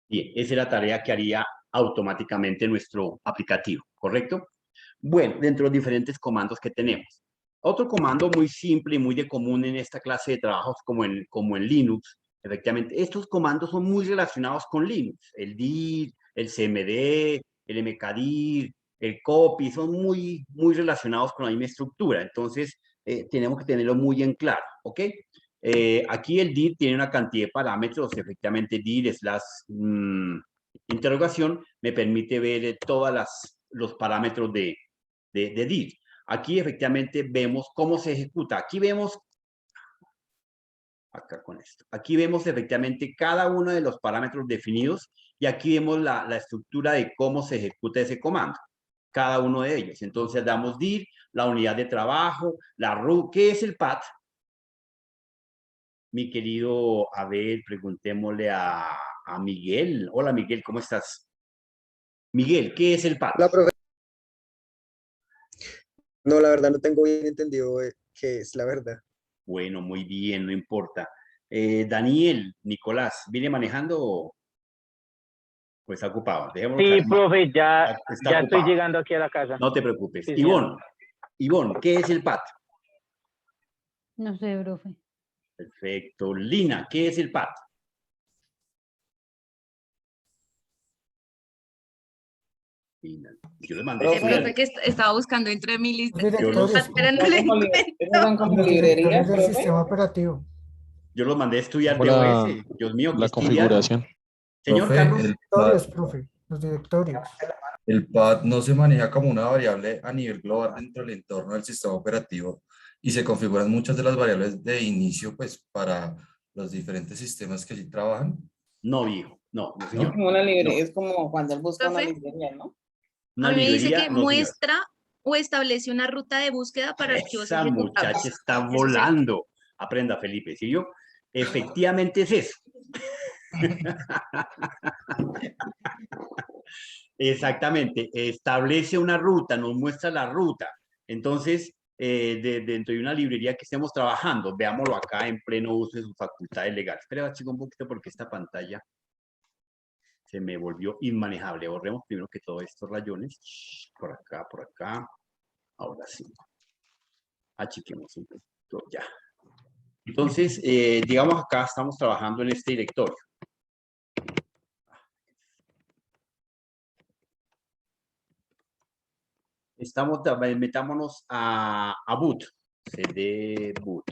Speaker 2: Bien, esa es la tarea que haría automáticamente nuestro aplicativo, ¿correcto? Bueno, dentro de los diferentes comandos que tenemos. Otro comando muy simple y muy de común en esta clase de trabajos como en Linux Efectivamente, estos comandos son muy relacionados con Linux. El dir, el cmd, el mkdir, el copy, son muy relacionados con la misma estructura. Entonces, tenemos que tenerlo muy en claro, ¿ok? Aquí el dir tiene una cantidad de parámetros. Efectivamente, dir slash interrogación me permite ver todos los parámetros de dir. Aquí efectivamente vemos cómo se ejecuta. Aquí vemos acá con esto. Aquí vemos efectivamente cada uno de los parámetros definidos y aquí vemos la estructura de cómo se ejecuta ese comando, cada uno de ellos. Entonces damos dir, la unidad de trabajo, la root. ¿Qué es el path? Mi querido Abel, preguntémosle a Miguel. Hola Miguel, ¿cómo estás? Miguel, ¿qué es el path?
Speaker 12: Hola, profe. No, la verdad no tengo bien entendido qué es la verdad.
Speaker 2: Bueno, muy bien, no importa. Daniel, Nicolás, ¿viene manejando? Pues está ocupado. Dejémoslo
Speaker 4: Sí,
Speaker 2: caer.
Speaker 4: profe, ya
Speaker 2: Está
Speaker 4: estoy
Speaker 2: ocupado.
Speaker 4: llegando aquí a la casa.
Speaker 2: No te preocupes.
Speaker 4: Sí, señor.
Speaker 2: Ivonne, ¿qué es el PAT?
Speaker 7: No sé, profe.
Speaker 2: Perfecto. Lina, ¿qué es el PAT? Lina. Yo le mandé
Speaker 1: El profe
Speaker 2: estudiar.
Speaker 1: que estaba buscando entre mi lista.
Speaker 5: Los
Speaker 1: Yo
Speaker 5: directorios,
Speaker 1: espera, no le
Speaker 9: Esos son como
Speaker 5: los
Speaker 9: librerías,
Speaker 5: directorios del
Speaker 9: profe.
Speaker 5: sistema operativo.
Speaker 2: Yo los mandé a estudiar
Speaker 10: Como
Speaker 2: DOS. Dios mío, ¿qué
Speaker 10: la
Speaker 2: estudiar?
Speaker 10: configuración.
Speaker 2: Señor
Speaker 10: Profe,
Speaker 2: Carlos.
Speaker 5: Directorios, profe, los directorios.
Speaker 10: El PAD no se maneja como una variable a nivel global dentro del entorno del sistema operativo y se configuran muchas de las variables de inicio pues para los diferentes sistemas que allí trabajan.
Speaker 2: No, viejo. No, no,
Speaker 9: Es
Speaker 2: señor.
Speaker 9: como una librería,
Speaker 2: No.
Speaker 9: es como cuando él busca una
Speaker 1: Profe,
Speaker 9: librería, ¿no?
Speaker 2: Una
Speaker 1: a mí me dice
Speaker 2: librería,
Speaker 1: que
Speaker 2: no, señor.
Speaker 1: muestra o establece una ruta de búsqueda para archivos
Speaker 2: Esa muchacha
Speaker 1: ejecutables.
Speaker 2: está
Speaker 1: Eso es el
Speaker 2: volando. Aprenda, Felipe. ¿Sí yo? Efectivamente es eso. Exactamente, establece una ruta, nos muestra la ruta. Entonces, dentro de una librería que estemos trabajando, veámoslo acá en pleno uso de sus facultades legales. Espera, chico, un poquito porque esta pantalla se me volvió inmanejable. Borremos primero que todo estos rayones. Por acá, por acá. Ahora sí. Achiquemos un poquito, ya. Entonces, digamos acá estamos trabajando en este directorio. Metámonos a boot, cd boot.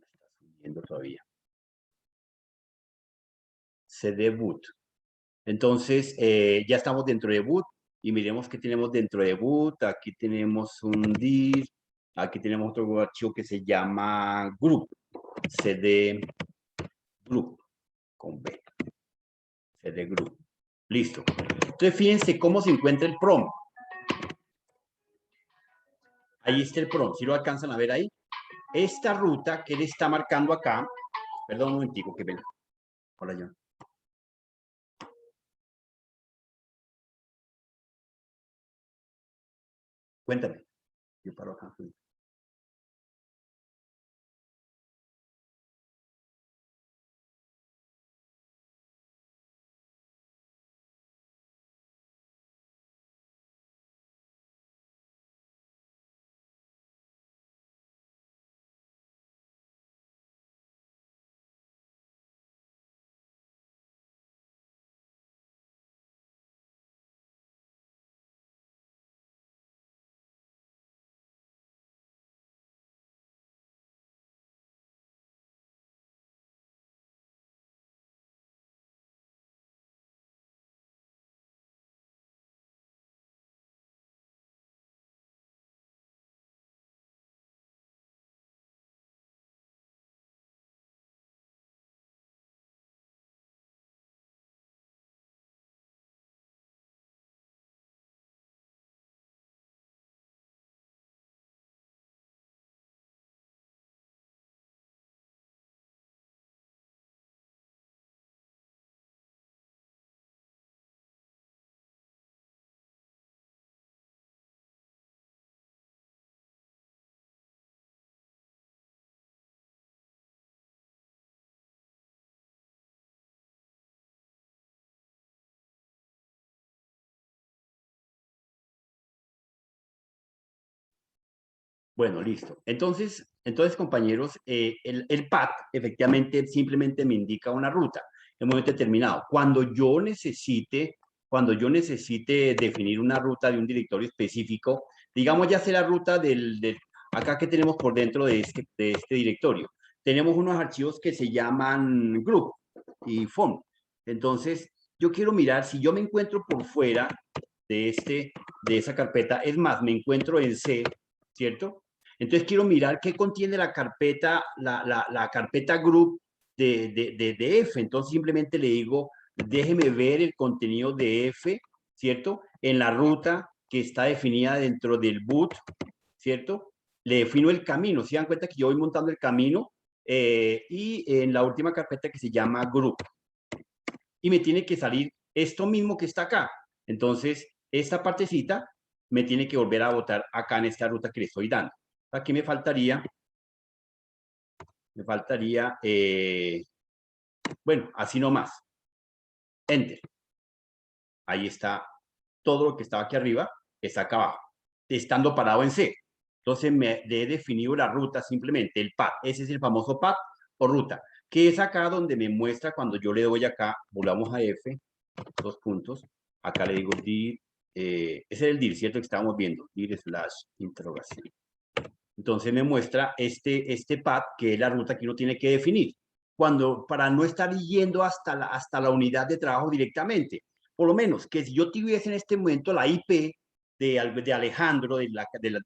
Speaker 2: Está subiendo todavía. cd boot. Entonces, ya estamos dentro de boot y miremos qué tenemos dentro de boot. Aquí tenemos un dir, aquí tenemos otro archivo que se llama group, cd group, con B, cd group. Listo. Entonces, fíjense cómo se encuentra el prom. Ahí está el prom, ¿sí lo alcanzan a ver ahí? Esta ruta que él está marcando acá, perdón un momentico, que ven. Hola, John. Cuéntame. Yo paro acá. Bueno, listo. Entonces compañeros, el path efectivamente simplemente me indica una ruta en un momento determinado. Cuando yo necesite definir una ruta de un directorio específico, digamos ya sea la ruta acá que tenemos por dentro de este directorio. Tenemos unos archivos que se llaman group y form. Entonces, yo quiero mirar si yo me encuentro por fuera de esa carpeta, es más, me encuentro en C, ¿cierto? Entonces quiero mirar qué contiene la carpeta, la carpeta group de F. Entonces simplemente le digo, déjeme ver el contenido de F, ¿cierto? En la ruta que está definida dentro del boot, ¿cierto? Le defino el camino. ¿Se dan cuenta que yo voy montando el camino? Y en la última carpeta que se llama group. Y me tiene que salir esto mismo que está acá. Entonces, esta partecita me tiene que volver a botar acá en esta ruta que le estoy dando. Aquí me faltaría, bueno, así nomás. Enter. Ahí está todo lo que estaba aquí arriba, está acá abajo, estando parado en C. Entonces me he definido la ruta simplemente, el path. Ese es el famoso path o ruta, que es acá donde me muestra cuando yo le doy acá, volvamos a F, 2 puntos, acá le digo dir, ese es el dir, ¿cierto? Que estábamos viendo, dir / interrogación. Entonces me muestra este path, que es la ruta que uno tiene que definir, para no estar yendo hasta la unidad de trabajo directamente. Por lo menos, que si yo tuviese en este momento la IP de Alejandro, del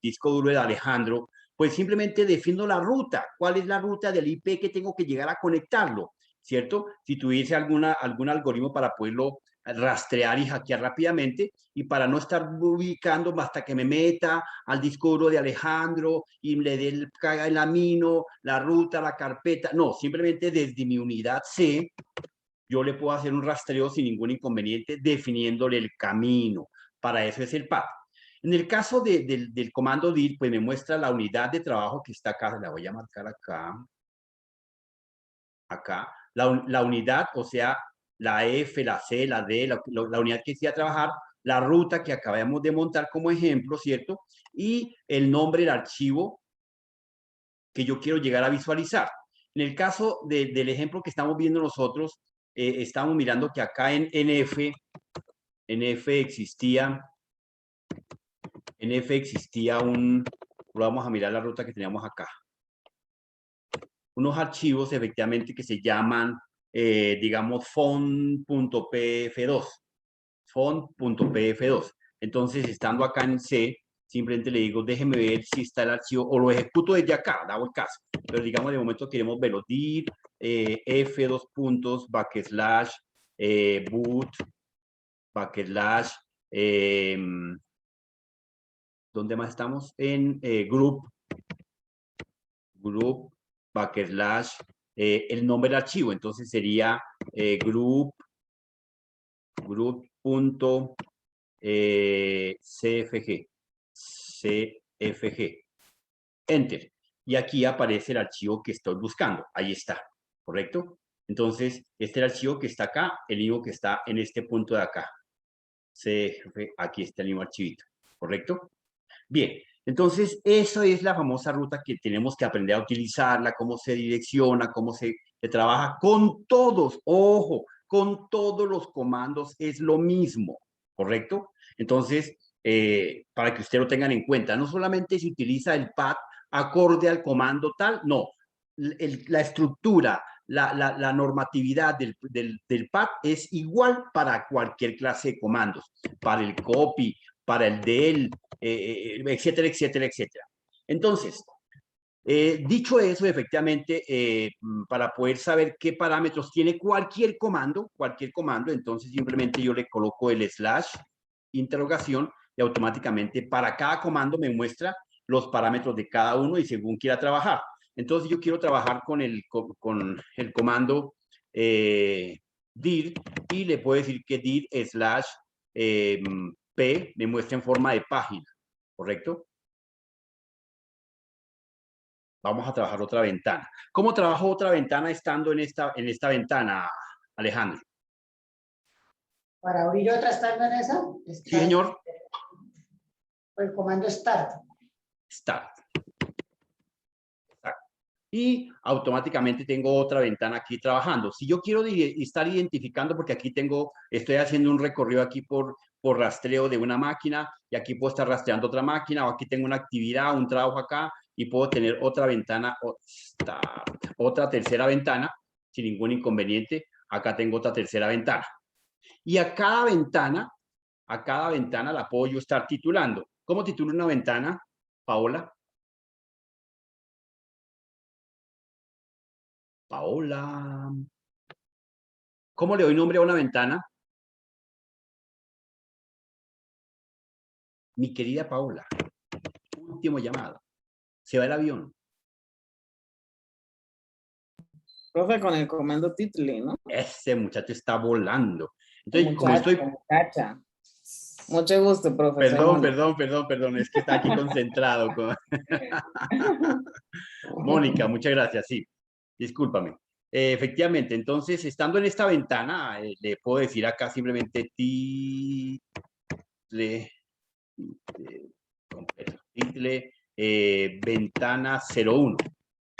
Speaker 2: disco duro de Alejandro, pues simplemente defino la ruta. ¿Cuál es la ruta del IP que tengo que llegar a conectarlo? ¿Cierto? Si tuviese algún algoritmo para poderlo rastrear y hackear rápidamente, y para no estar ubicando hasta que me meta al disco duro de Alejandro y le dé el camino, la ruta, la carpeta. No, simplemente desde mi unidad C, yo le puedo hacer un rastreo sin ningún inconveniente definiéndole el camino. Para eso es el path. En el caso del comando dir, pues me muestra la unidad de trabajo que está acá. La voy a marcar acá. Acá. La unidad, o sea, la F, la C, la D, la unidad que decía trabajar, la ruta que acabamos de montar como ejemplo, ¿cierto? Y el nombre del archivo que yo quiero llegar a visualizar. En el caso del ejemplo que estamos viendo nosotros, estamos mirando que acá en F existía vamos a mirar la ruta que teníamos acá. Unos archivos efectivamente que se llaman, digamos, font.pf2. Font.pf2. Entonces, estando acá en C, simplemente le digo, déjeme ver si está el archivo, o lo ejecuto desde acá, dado el caso. Pero digamos, de momento queremos verlo. dir, f2 puntos, / boot, / ¿dónde más estamos? En group, / el nombre del archivo. Entonces sería cfg. Enter. Y aquí aparece el archivo que estoy buscando. Ahí está, ¿correcto? Entonces, este es el archivo que está acá, el mismo que está en este punto de acá. cfg, aquí está el mismo archivito, ¿correcto? Bien, entonces esa es la famosa ruta que tenemos que aprender a utilizarla, cómo se direcciona, cómo se trabaja con todos, ojo, con todos los comandos es lo mismo, ¿correcto? Entonces, para que ustedes lo tengan en cuenta, no solamente se utiliza el path acorde al comando tal, no, la estructura, la normatividad del path es igual para cualquier clase de comandos, para el copy, para el del, etcétera, etcétera, etcétera. Entonces, dicho eso, efectivamente, para poder saber qué parámetros tiene cualquier comando, entonces simplemente yo le coloco el / interrogación y automáticamente para cada comando me muestra los parámetros de cada uno y según quiera trabajar. Entonces yo quiero trabajar con el comando dir y le puedo decir que dir / P me muestra en forma de página, ¿correcto? Vamos a trabajar otra ventana. ¿Cómo trabajo otra ventana estando en esta ventana, Alejandro?
Speaker 9: Para abrir otra estando en esa.
Speaker 2: Sí, señor.
Speaker 9: El comando start.
Speaker 2: Start. y automáticamente tengo otra ventana aquí trabajando. Si yo quiero estar identificando, porque aquí estoy haciendo un recorrido aquí por rastreo de una máquina, y aquí puedo estar rastreando otra máquina, o aquí tengo una actividad, un trabajo acá, y puedo tener otra ventana, otra tercera ventana, sin ningún inconveniente. Acá tengo otra tercera ventana. Y a cada ventana la puedo yo estar titulando. ¿Cómo titulo una ventana, Paola? Paola. ¿Cómo le doy nombre a una ventana? Mi querida Paola. Último llamado. Se va el avión.
Speaker 13: Profe, con el comando title, ¿no?
Speaker 2: Ese muchacho está volando. Entonces,
Speaker 13: Muchacha. Mucho gusto, profe.
Speaker 2: Perdón. Es que está aquí concentrado. Mónica, muchas gracias. Sí, discúlpame. Efectivamente, entonces, estando en esta ventana, le puedo decir acá simplemente title, ventana 01.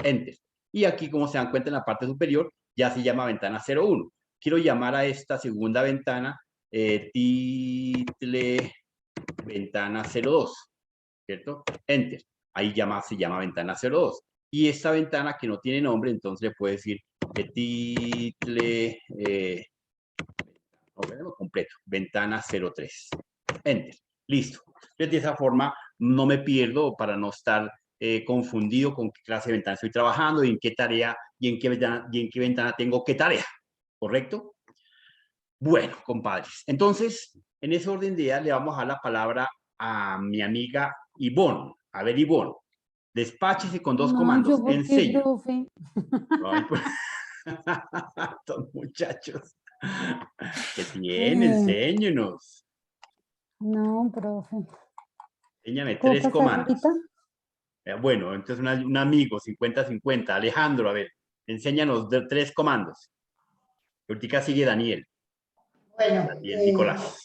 Speaker 2: Enter. Y aquí, como se dan cuenta en la parte superior, ya se llama ventana 01. Quiero llamar a esta segunda ventana title ventana 02, ¿cierto? Enter. Ahí se llama ventana 02. Y esta ventana que no tiene nombre, entonces le puedo decir title completo, ventana 03. Enter. Listo. Entonces, de esa forma no me pierdo para no estar confundido con qué clase de ventana estoy trabajando y en qué tarea y en qué ventana tengo qué tarea. ¿Correcto? Bueno, compadres. Entonces, en ese orden de ideas le vamos a dar la palabra a mi amiga Ivonne. A ver, Ivonne, despáchese con dos comandos. Enseña. Ay, pues. Estos muchachos. ¿Qué tiene? Enséñenos.
Speaker 7: No, profe.
Speaker 2: Enséñame
Speaker 7: ¿Puedo
Speaker 2: 3
Speaker 7: pasar
Speaker 2: comandos.
Speaker 7: ahorita?
Speaker 2: Bueno, entonces un amigo, 50-50. Alejandro, a ver, enséñanos 3 comandos. Ahorita sigue Daniel.
Speaker 9: Bueno,
Speaker 2: Daniel Nicolás.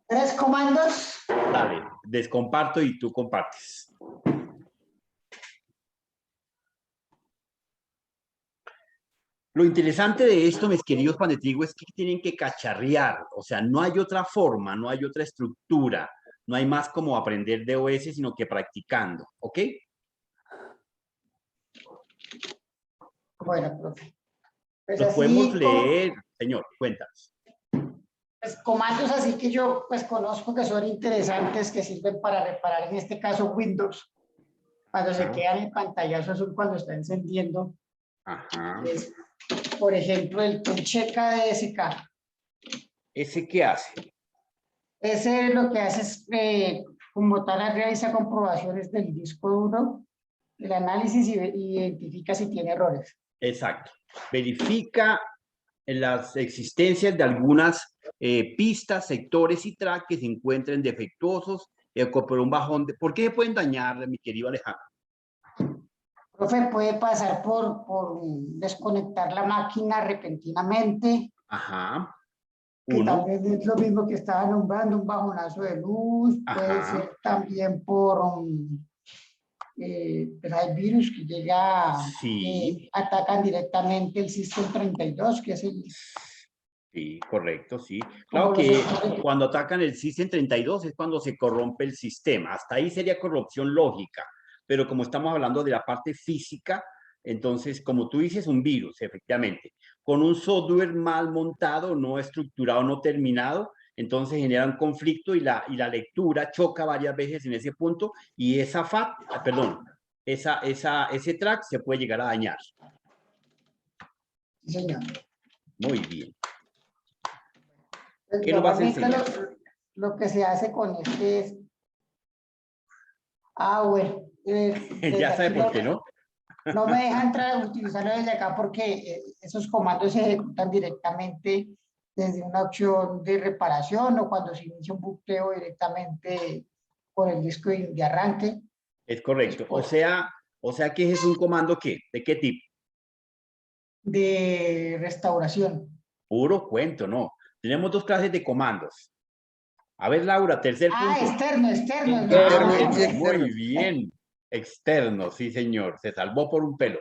Speaker 9: 3 comandos.
Speaker 2: Dale, descomparto y tú compartes. Lo interesante de esto, mis queridos pan de trigo, es que tienen que cacharrear. O sea, no hay otra forma, no hay otra estructura. No hay más como aprender de OS, sino que practicando. ¿Ok?
Speaker 9: Bueno, profe. Pues
Speaker 2: Los
Speaker 9: así
Speaker 2: podemos leer. Señor, cuéntanos.
Speaker 9: Pues comandos así que yo pues conozco que son interesantes, que sirven para reparar, en este caso, Windows. Cuando se queda en el pantallazo azul cuando está encendiendo.
Speaker 2: Ajá.
Speaker 9: Es, por ejemplo, el checa de SK.
Speaker 2: ¿Ese qué hace?
Speaker 9: Ese lo que hace es, como tal, realiza comprobaciones del disco duro, el análisis y identifica si tiene errores.
Speaker 2: Exacto. Verifica las existencias de algunas pistas, sectores y tracks que se encuentren defectuosos por un bajón. ¿Por qué se pueden dañar, mi querido Alejandro?
Speaker 9: Profe, puede pasar por desconectar la máquina repentinamente.
Speaker 2: Ajá.
Speaker 9: Que tal vez es lo mismo que estaba nombrando, un bajonazo de luz.
Speaker 2: Ajá.
Speaker 9: Puede ser también por hay virus que llega,
Speaker 2: sí.
Speaker 9: Atacan directamente el System 32, que es el...
Speaker 2: Sí, correcto, sí. Claro que cuando atacan el System 32 es cuando se corrompe el sistema. Hasta ahí sería corrupción lógica. Pero como estamos hablando de la parte física, entonces, como tú dices, un virus, efectivamente. Con un software mal montado, no estructurado, no terminado, entonces genera un conflicto y la lectura choca varias veces en ese punto y ese track se puede llegar a dañar.
Speaker 9: Sí, señor.
Speaker 2: Muy bien. ¿Qué nos vas a enseñar?
Speaker 9: Lo que se hace con este es... bueno.
Speaker 2: Ya sabe por qué, ¿no?
Speaker 9: No me deja entrar a utilizarlo desde acá porque esos comandos se ejecutan directamente desde una opción de reparación o cuando se inicia un bucleo directamente por el disco de arranque.
Speaker 2: Es correcto. O sea que ese es un comando ¿qué? ¿De qué tipo?
Speaker 9: De restauración.
Speaker 2: Puro cuento, no. Tenemos 2 clases de comandos. A ver, Laura, tercer punto.
Speaker 9: Externo.
Speaker 2: Muy bien. externos, sí, señor. Se salvó por un pelo.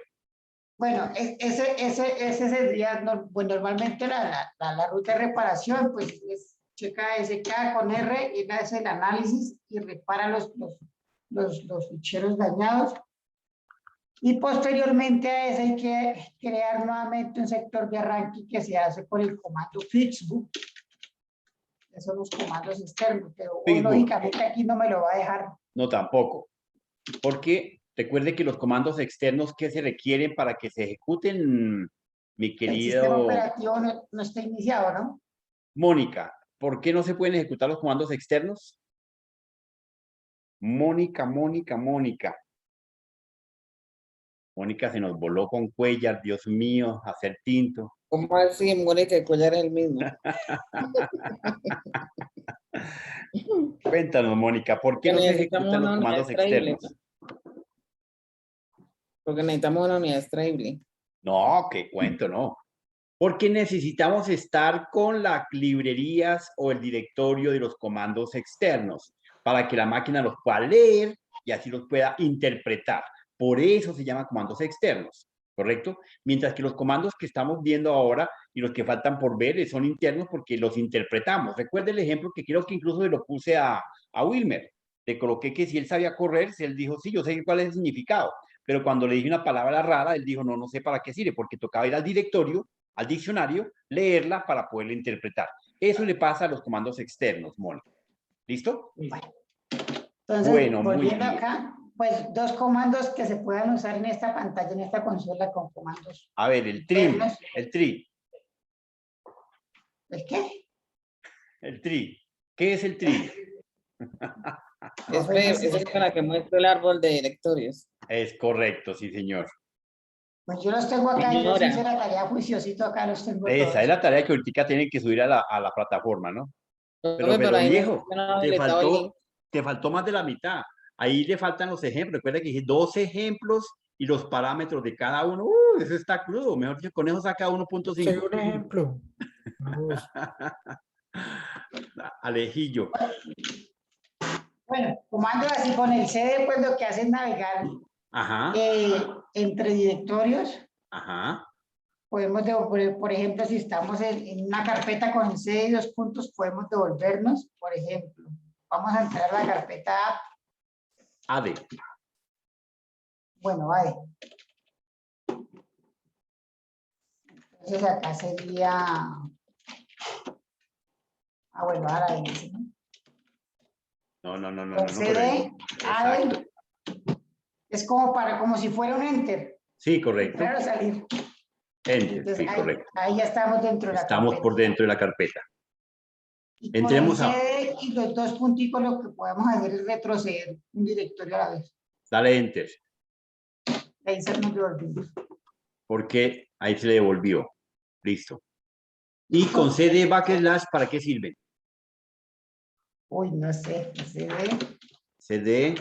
Speaker 9: Bueno, ese sería, pues normalmente la ruta de reparación, pues checa SK con R y hace el análisis y repara los ficheros dañados. Y posteriormente a eso hay que crear nuevamente un sector de arranque que se hace por el comando fixbook. Esos son los comandos externos, pero
Speaker 2: Fixbook.
Speaker 9: lógicamente aquí no me lo va a dejar.
Speaker 2: No, tampoco. Porque recuerde que los comandos externos que se requieren para que se ejecuten, mi
Speaker 9: El sistema
Speaker 2: querido
Speaker 9: operativo no está iniciado, ¿no?
Speaker 2: Mónica, ¿por qué no se pueden ejecutar los comandos externos? Mónica. Mónica se nos voló con Cuellar, Dios mío, a hacer tinto.
Speaker 13: ¿Cómo así, Mónica y Cuellar es el mismo?
Speaker 2: Cuéntanos, Mónica, ¿por qué no se ejecutan los comandos externos?
Speaker 13: Porque necesitamos una unidad extraíble.
Speaker 2: No, qué cuento, no. Porque necesitamos estar con las librerías o el directorio de los comandos externos para que la máquina los pueda leer y así los pueda interpretar. Por eso se llaman comandos externos, ¿correcto? Mientras que los comandos que estamos viendo ahora y los que faltan por ver son internos porque los interpretamos. Recuerda el ejemplo que creo que incluso se lo puse a Wilmer. Le coloqué que si él sabía correr, él dijo, sí, yo sé cuál es el significado. Pero cuando le dije una palabra rara, él dijo, no sé para qué sirve, porque tocaba ir al directorio, al diccionario, leerla para poderla interpretar. Eso le pasa a los comandos externos, Mónica. ¿Listo?
Speaker 9: Entonces,
Speaker 2: bueno, muy
Speaker 9: volviendo
Speaker 2: bien.
Speaker 9: acá, pues dos comandos que se puedan usar en esta pantalla, en esta consola con comandos.
Speaker 2: A ver, el trim, el tri.
Speaker 9: ¿El qué?
Speaker 2: El tri. ¿Qué es el tri?
Speaker 13: Es para que muestre el árbol de directorios.
Speaker 2: Es correcto, sí, señor.
Speaker 9: Pues yo los tengo acá, yo hice la tarea juiciosito acá, los tengo todos.
Speaker 2: Esa es la tarea que ahorita tienen que subir a la plataforma, ¿no? Pero viejo, te faltó más de la mitad. Ahí le faltan los ejemplos. Recuerda que dije 12 ejemplos y los parámetros de cada uno. Eso está crudo. Mejor dicho, con eso saca 1.5.
Speaker 5: Sí, un ejemplo.
Speaker 2: Alejillo.
Speaker 9: Bueno, comando así con el CD, pues lo que hace es navegar entre directorios.
Speaker 2: Ajá.
Speaker 9: Podemos devolver, por ejemplo, si estamos en una carpeta con el CD y 2 puntos, podemos devolvernos, por ejemplo. Vamos a entrar a la carpeta
Speaker 2: AD.
Speaker 9: Bueno, AD. Entonces acá sería... bueno, ahora dice, ¿no?
Speaker 2: No.
Speaker 9: CD, AD, es como si fuera un enter.
Speaker 2: Sí, correcto.
Speaker 9: Entrar o salir.
Speaker 2: Enter,
Speaker 9: Entonces,
Speaker 2: sí, correcto.
Speaker 9: Ahí ya estamos dentro de la carpeta.
Speaker 2: Estamos por dentro de la carpeta.
Speaker 9: Y
Speaker 2: entremos
Speaker 9: con el CD y los 2 punticos lo que podemos hacer es retroceder un directorio a la vez.
Speaker 2: Dale enter.
Speaker 9: Ahí se nos devolvimos.
Speaker 2: Porque ahí se le devolvió. Listo. ¿Y con CD backslash para qué sirve?
Speaker 9: Uy, no sé.
Speaker 2: CD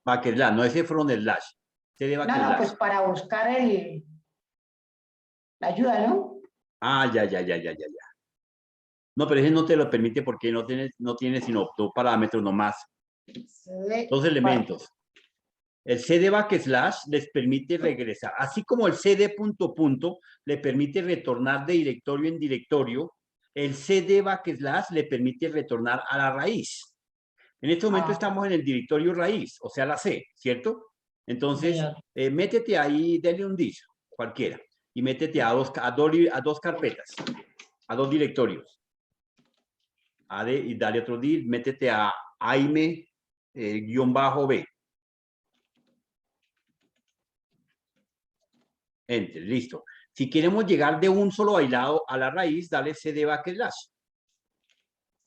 Speaker 2: backslash, no ese front slash. CD backslash.
Speaker 9: No, pues para buscar la ayuda, ¿no?
Speaker 2: Ah, ya. No, pero ese no te lo permite porque no tiene sino 2 parámetros nomás.
Speaker 9: CD
Speaker 2: 2 elementos. El CD backslash les permite regresar. Así como el CD punto le permite retornar de directorio en directorio, el CD backslash le permite retornar a la raíz. En este momento estamos en el directorio raíz, o sea, la C, ¿cierto? Entonces, métete ahí, dale un disk, cualquiera, y métete a dos carpetas, a 2 directorios. Y dale otro disk, métete a AIME-B. Enter, listo. Si queremos llegar de un solo aislado a la raíz, dale CD backslash.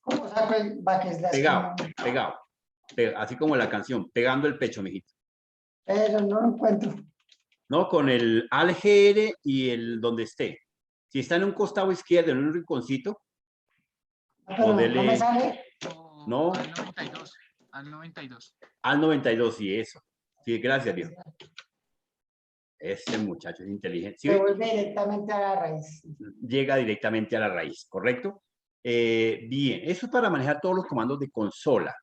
Speaker 9: ¿Cómo saco el backslash?
Speaker 2: Pegado. Así como la canción, pegando el pecho, mijito.
Speaker 9: Pero no lo encuentro.
Speaker 2: No, con el ALGR y el donde esté. Si está en un costado izquierdo, en un rinconcito.
Speaker 9: No me sale.
Speaker 2: No.
Speaker 14: Al 92.
Speaker 2: Al 92, sí, eso. Sí, gracias, Dios. Este muchacho es inteligente. ¿Sí?
Speaker 9: Se vuelve directamente a la raíz.
Speaker 2: Llega directamente a la raíz, ¿correcto? Bien, eso es para manejar todos los comandos de consola.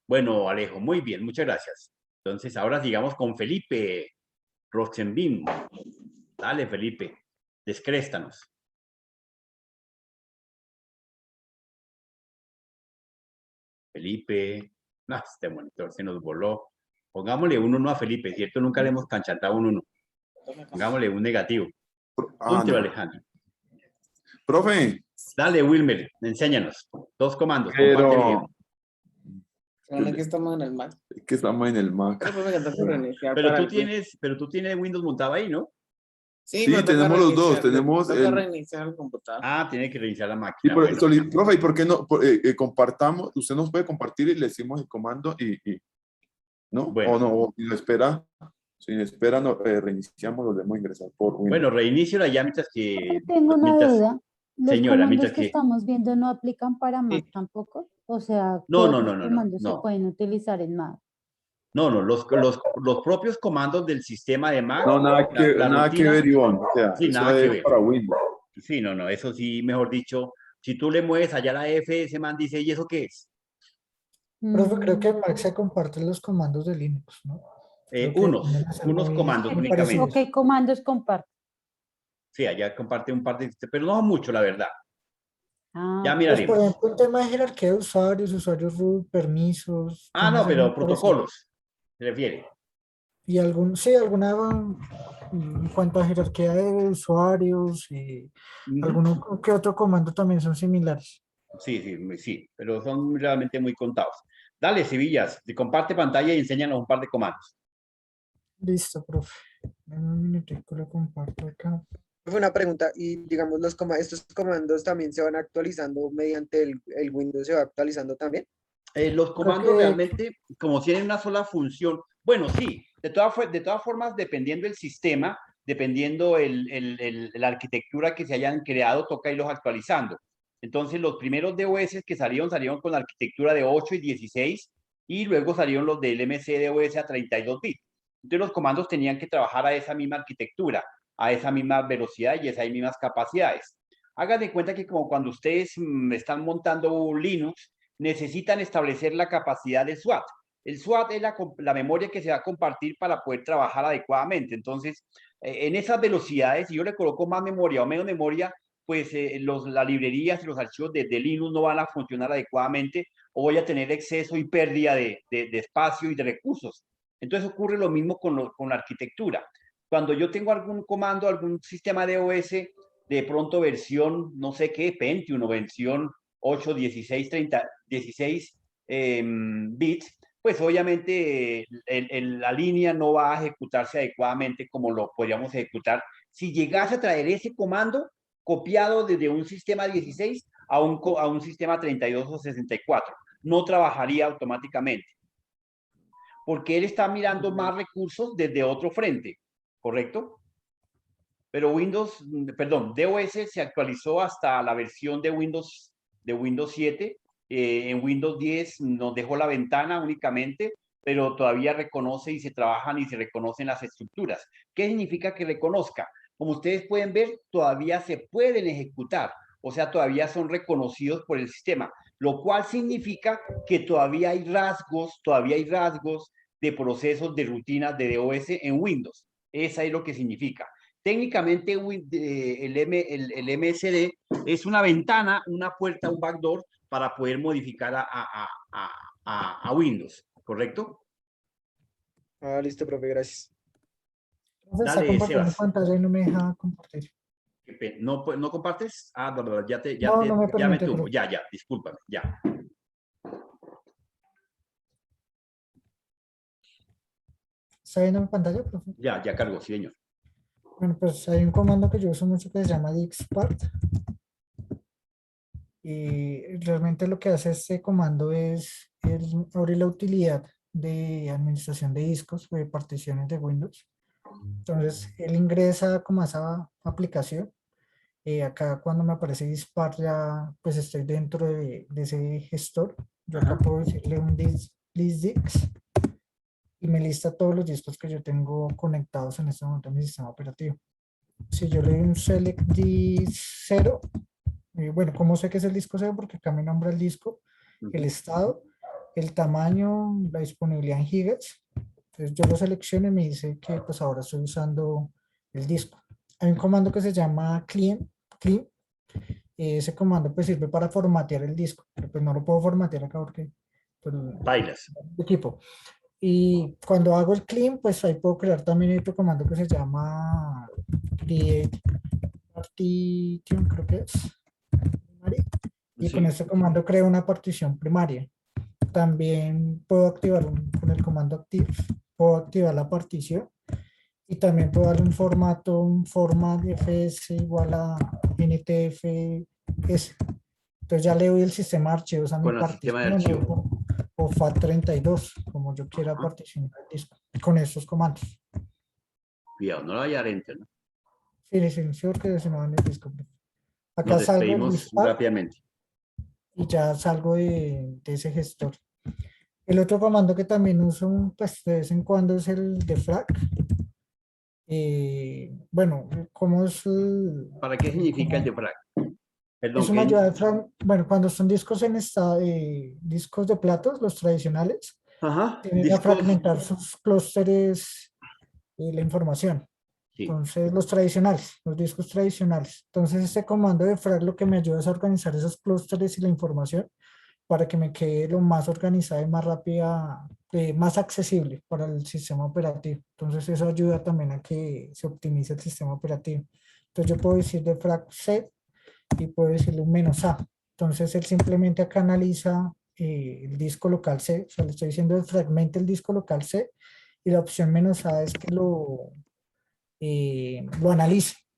Speaker 2: Bueno, Alejo, muy bien, muchas gracias. Entonces, ahora sigamos con Felipe Rosenbin. Dale, Felipe, descréstanos. Felipe, no, este monitor se nos voló. Pongámosle un 1 a Felipe, ¿cierto? Nunca le hemos canchatado un 1. Pongámosle un negativo. Punto,
Speaker 15: no.
Speaker 2: Alejandro.
Speaker 15: Profe.
Speaker 2: Dale, Wilmer, enséñanos. 2 comandos.
Speaker 15: Pero...
Speaker 13: que estamos en el Mac.
Speaker 15: Que estamos en el Mac.
Speaker 2: Pero tú tienes Windows montado ahí, ¿no?
Speaker 13: Sí,
Speaker 15: sí tenemos los dos. Tenemos
Speaker 13: reiniciar el computador.
Speaker 2: Ah, tiene que reiniciar la máquina.
Speaker 15: Profe, ¿y por qué no compartamos? Usted nos puede compartir y le decimos el comando ¿no?
Speaker 2: Bueno.
Speaker 15: O no, o si espera, reiniciamos, lo debemos ingresar por Windows.
Speaker 2: Bueno, reinicio ya mientras que...
Speaker 7: Tengo una duda. ¿Los
Speaker 2: señora,
Speaker 7: comandos que estamos viendo no aplican para Mac tampoco? O sea, ¿qué otros comandos se pueden utilizar en Mac?
Speaker 2: No, los propios comandos del sistema de Mac.
Speaker 15: No, nada que ver, Ivonne. O sea,
Speaker 2: sí,
Speaker 15: eso
Speaker 2: nada
Speaker 15: es
Speaker 2: que ver.
Speaker 15: Para Windows.
Speaker 2: Sí, no, eso sí, mejor dicho, si tú le mueves allá la F, ese man dice, ¿y eso qué es?
Speaker 5: Profe, creo que en Mac se comparten los comandos de Linux, ¿no?
Speaker 2: Unos comandos únicamente.
Speaker 7: Ok, comandos comparten.
Speaker 2: Sí, allá comparte un par de, pero no mucho, la verdad. Ya
Speaker 5: Pues,
Speaker 2: miraremos.
Speaker 5: por ejemplo, un tema de jerarquía de usuarios root, permisos.
Speaker 2: No, pero protocolos, se refiere.
Speaker 5: Y alguna en cuanto a jerarquía de usuarios y alguno que otro comando también son similares.
Speaker 2: Sí, pero son realmente muy contados. Dale, Sevillas, te comparte pantalla y enséñanos un par de comandos.
Speaker 5: Listo, profe. Un minutico, lo comparto acá.
Speaker 12: Una pregunta, y digamos, estos comandos también se van actualizando mediante el Windows, ¿se va actualizando también?
Speaker 2: Los comandos realmente, como tienen una sola función, bueno, sí, de todas formas, dependiendo del sistema, dependiendo la arquitectura que se hayan creado, toca irlos actualizando. Entonces, los primeros DOS que salieron con la arquitectura de 8 y 16, y luego salieron los del MC-DOS a 32 bits. Entonces, los comandos tenían que trabajar a esa misma arquitectura, a esa misma velocidad y esas mismas capacidades. Hagan de cuenta que como cuando ustedes están montando un Linux, necesitan establecer la capacidad del SWAT. El SWAT es la memoria que se va a compartir para poder trabajar adecuadamente. Entonces, en esas velocidades, si yo le coloco más memoria o menos memoria, pues las librerías y los archivos de Linux no van a funcionar adecuadamente o voy a tener exceso y pérdida de espacio y de recursos. Entonces ocurre lo mismo con la arquitectura. Cuando yo tengo algún comando, algún sistema de OS, de pronto versión, no sé qué, Pentium o versión 8, 16, 30, 16 bits, pues obviamente la línea no va a ejecutarse adecuadamente como lo podríamos ejecutar si llegase a traer ese comando copiado desde un sistema 16 a un sistema 32 o 64. No trabajaría automáticamente. Porque él está mirando más recursos desde otro frente, ¿correcto? Pero DOS se actualizó hasta la versión de Windows 7. En Windows 10 nos dejó la ventana únicamente, pero todavía reconoce y se trabajan y se reconocen las estructuras. ¿Qué significa que reconozca? Como ustedes pueden ver, todavía se pueden ejecutar, o sea, todavía son reconocidos por el sistema, lo cual significa que todavía hay rasgos de procesos de rutinas de DOS en Windows. Esa es lo que significa. Técnicamente el MSD es una ventana, una puerta, un backdoor para poder modificar a Windows, ¿correcto?
Speaker 12: Listo, profe, gracias.
Speaker 5: Está compartiendo pantalla y no me deja compartir.
Speaker 2: ¿No compartes?
Speaker 5: No
Speaker 2: me tumbo. Ya, discúlpame, ya.
Speaker 5: ¿Está viendo mi pantalla, profe?
Speaker 2: Ya cargo, sí, señor.
Speaker 5: Bueno, pues hay un comando que yo uso mucho que se llama dixpart. Y realmente lo que hace este comando es abrir la utilidad de administración de discos o de particiones de Windows. Entonces, él ingresa como a esa aplicación. Acá cuando me aparece dispart ya pues estoy dentro de ese gestor. Yo acá puedo decirle un listdix y me lista todos los discos que yo tengo conectados en este momento en mi sistema operativo. Si yo le doy un select disk 0, bueno, ¿cómo sé que es el disco 0? Porque acá me nombra el disco, el estado, el tamaño, la disponibilidad en gigas. Entonces yo lo selecciono y me dice que pues ahora estoy usando el disco. Hay un comando que se llama clean. Ese comando pues sirve para formatear el disco, pero pues no lo puedo formatear acá porque pues,
Speaker 2: Bailas.
Speaker 5: equipo. Y cuando hago el clean, pues ahí puedo crear también otro comando que se llama create partition, creo que es. Y con este comando creo una partición primaria. También puedo activar con el comando active, puedo activar la partición y también puedo darle un formato, un format fs igual a ntfs. Entonces ya le doy el sistema de archivos a mi
Speaker 2: Con el sistema de
Speaker 5: partición
Speaker 2: archivos.
Speaker 5: o FAT32, como yo quiera particionar el disco, con estos comandos.
Speaker 2: Cuidado, no lo vaya a dar enter, ¿no?
Speaker 5: Sí, silencio que se me va en el disco. Acá
Speaker 2: Nos
Speaker 5: salgo
Speaker 2: despedimos rápidamente.
Speaker 5: y ya salgo de ese gestor. El otro comando que también uso pues, de vez en cuando es el defrag. Bueno, ¿cómo es
Speaker 2: ¿Para qué significa el defrag? Perdón,
Speaker 5: es una ayuda de bueno, cuando son discos en estado, discos de platos, los tradicionales, tienen a fragmentar sus clústeres y la información.
Speaker 2: Sí.
Speaker 5: Entonces, los tradicionales, los discos tradicionales. Entonces, este comando de frag lo que me ayuda es a organizar esos clústeres y la información para que me quede lo más organizada y más rápida, más accesible para el sistema operativo. Entonces, eso ayuda también a que se optimice el sistema operativo. Entonces, yo puedo decir de frag set y puedo decirle un "-a". Entonces, él simplemente acá analiza el disco local C, o sea, le estoy diciendo fragmente el disco local C y la opción "-a" es que lo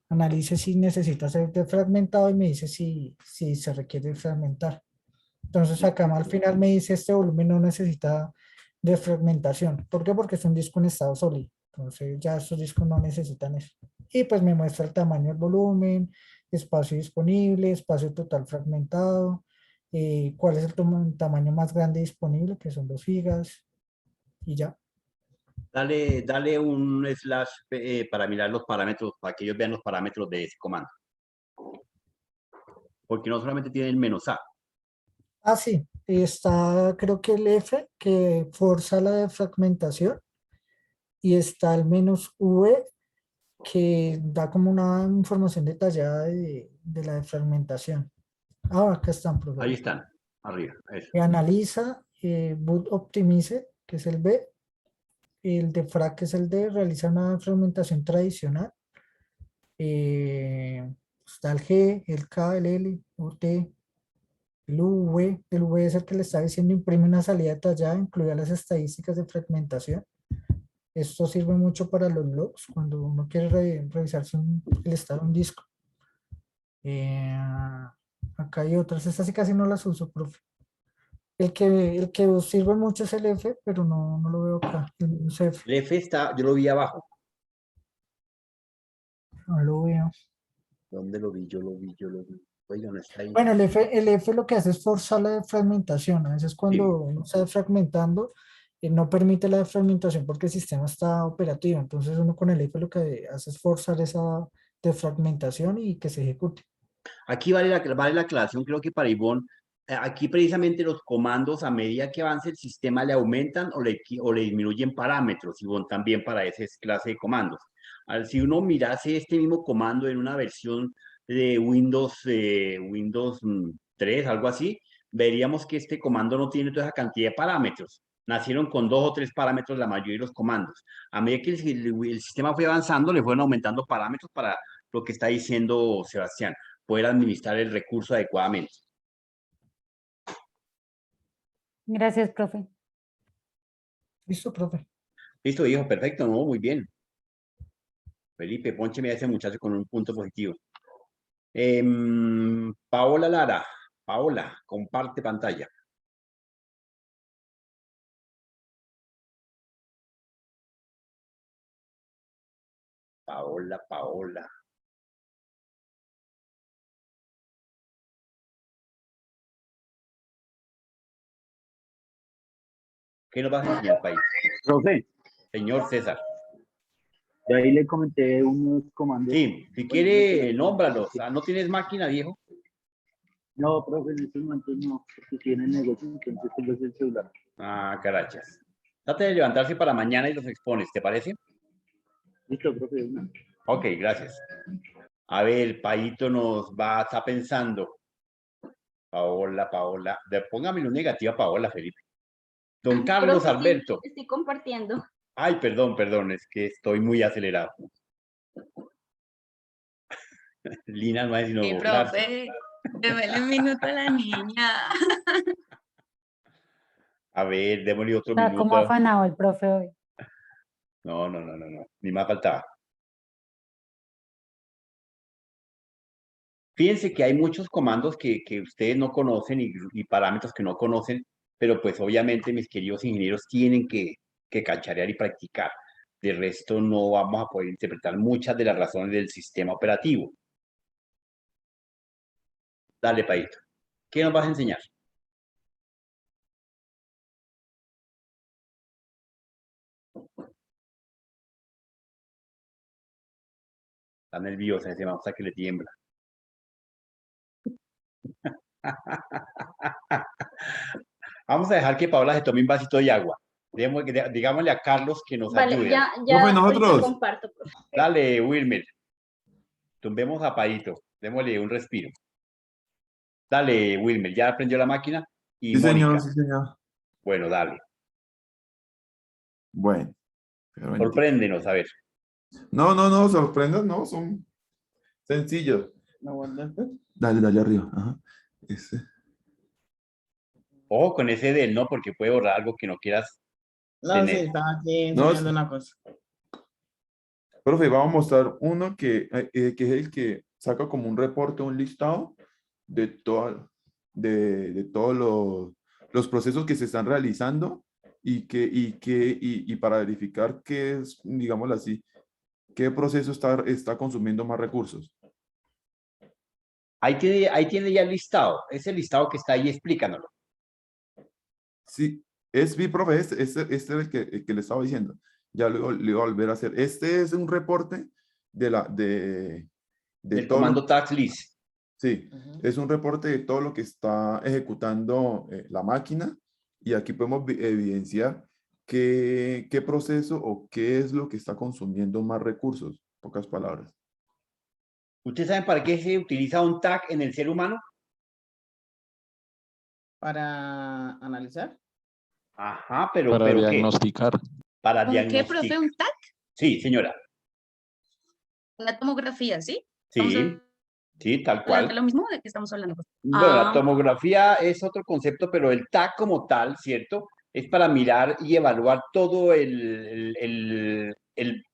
Speaker 5: analice si necesita ser defragmentado y me dice si se requiere fragmentar. Entonces acá al final me dice este volumen no necesita defragmentación. ¿Por qué? Porque es un disco en estado sólido. Entonces ya estos discos no necesitan eso. Y pues me muestra el tamaño del volumen, espacio disponible, espacio total fragmentado, cuál es el tamaño más grande disponible, que son 2 gigas, y ya.
Speaker 2: Dale un slash para mirar los parámetros, para que ellos vean los parámetros de ese comando. Porque no solamente tiene el "-a".
Speaker 5: Ah, sí, está creo que el F que forza la defragmentación y está el "-v que da como una información detallada de la defragmentación. Ah, acá están.
Speaker 2: Ahí están, arriba. Eso.
Speaker 5: Analiza, boot optimize, que es el B, el defrag, que es el D, realiza una fragmentación tradicional. Está el G, el K, el L, el T, el V es el que le está diciendo imprime una salida detallada, incluida las estadísticas de fragmentación. Esto sirve mucho para los logs, cuando uno quiere revisar el estado de un disco. Acá hay otras, estas sí casi no las uso, profe. El que sirve mucho es el F, pero no lo veo acá.
Speaker 2: El F está, yo lo vi abajo.
Speaker 5: No lo veo.
Speaker 2: ¿Dónde lo vi? Yo lo vi. Oiga, no está ahí.
Speaker 5: Bueno, el F lo que hace es forzar la defragmentación. A veces cuando uno está defragmentando, no permite la defragmentación porque el sistema está operativo. Entonces uno con el F lo que hace es forzar esa defragmentación y que se ejecute.
Speaker 2: Aquí vale la aclaración, creo que para Ivonne. Aquí precisamente los comandos a medida que avance el sistema le aumentan o le disminuyen parámetros, Ivonne, también para esa clase de comandos. Si uno mirase este mismo comando en una versión de Windows 3, algo así, veríamos que este comando no tiene toda esa cantidad de parámetros. Nacieron con 2 o 3 parámetros la mayoría de los comandos. A medida que el sistema fue avanzando, le fueron aumentando parámetros para lo que está diciendo Sebastián, poder administrar el recurso adecuadamente.
Speaker 7: Gracias, profe.
Speaker 5: Listo, profe.
Speaker 2: Listo, hijo, perfecto, no, muy bien. Felipe, póncheme a ese muchacho con un punto positivo. Paola Lara, Paola, comparte pantalla. Paola. ¿Qué nos va a enseñar, país?
Speaker 16: Profe.
Speaker 2: Señor César.
Speaker 16: De ahí le comenté unos comandos.
Speaker 2: Sí, si quiere, nómbralos. ¿No tienes máquina, viejo?
Speaker 16: No, profe, en estos momentos no, porque tiene negocio, entonces tengo el celular.
Speaker 2: Ah, carachas. Trate de levantarse para mañana y los expones, ¿te parece?
Speaker 16: Listo, profe.
Speaker 2: Ok, gracias. A ver, Paito está pensando. Paola. Póngame una negativa, Paola, Felipe. Don Carlos
Speaker 17: Profe, sí,
Speaker 2: Alberto.
Speaker 17: estoy compartiendo.
Speaker 2: Ay, perdón, es que estoy muy acelerado. Lina no es sino
Speaker 1: Sí,
Speaker 2: burlarse.
Speaker 1: profe, démele un minuto a la niña.
Speaker 2: A ver, démosle otro
Speaker 7: Está como
Speaker 2: minuto.
Speaker 7: afanado el profe hoy.
Speaker 2: No. Ni más faltaba. Fíjense que hay muchos comandos que ustedes no conocen y parámetros que no conocen, pero pues obviamente mis queridos ingenieros tienen que cacharear y practicar. De resto no vamos a poder interpretar muchas de las razones del sistema operativo. Dale, Paito. ¿Qué nos vas a enseñar? Está nerviosa ese mouse, que le tiembla. Vamos a dejar que Paola se tome un vasito de agua. Digámosle a Carlos que nos
Speaker 17: Vale,
Speaker 2: ayude.
Speaker 17: ya
Speaker 15: Profe, nosotros.
Speaker 17: ahorita comparto, profe.
Speaker 2: Dale, Wilmer. Tumbemos a Paito. Démosle un respiro. Dale, Wilmer. ¿Ya aprendió la máquina? Y
Speaker 15: Sí,
Speaker 2: Mónica.
Speaker 15: señor, sí, señor.
Speaker 2: Bueno, dale.
Speaker 15: Bueno.
Speaker 2: Sorpréndenos, a ver.
Speaker 15: No, sorprendas, no, son sencillos. Dale arriba. Ajá. Ese.
Speaker 2: Ojo con ese del no, porque puede borrar algo que no quieras
Speaker 13: No, sí,
Speaker 2: tener.
Speaker 13: estaba aquí
Speaker 15: No,
Speaker 13: enseñando una cosa.
Speaker 15: Profe, vamos a mostrar uno que es el que saca como un reporte, un listado de todos los procesos que se están realizando y para verificar qué es, digámoslo así, qué proceso está consumiendo más recursos.
Speaker 2: Ahí tiene ya el listado. Ese listado que está ahí, explícanoslo.
Speaker 15: Sí, profe, este es el que le estaba diciendo. Ya le voy a volver a hacer. Este es un reporte del
Speaker 2: comando tax list.
Speaker 15: Sí, es un reporte de todo lo que está ejecutando la máquina y aquí podemos evidenciar qué proceso o qué es lo que está consumiendo más recursos, en pocas palabras.
Speaker 2: ¿Ustedes saben para qué se utiliza un tag en el ser humano?
Speaker 13: Para analizar.
Speaker 2: Ajá, pero
Speaker 11: Para
Speaker 2: ¿qué?
Speaker 11: diagnosticar.
Speaker 2: Para
Speaker 1: ¿Con qué,
Speaker 2: diagnosticar.
Speaker 1: profe? ¿Un TAC?
Speaker 2: Sí, señora.
Speaker 1: La tomografía, ¿sí?
Speaker 2: Sí, tal
Speaker 1: ¿De
Speaker 2: cual.
Speaker 1: lo mismo? ¿De qué estamos hablando?
Speaker 2: Bueno, la tomografía es otro concepto, pero el TAC como tal, ¿cierto? Es para mirar y evaluar todo el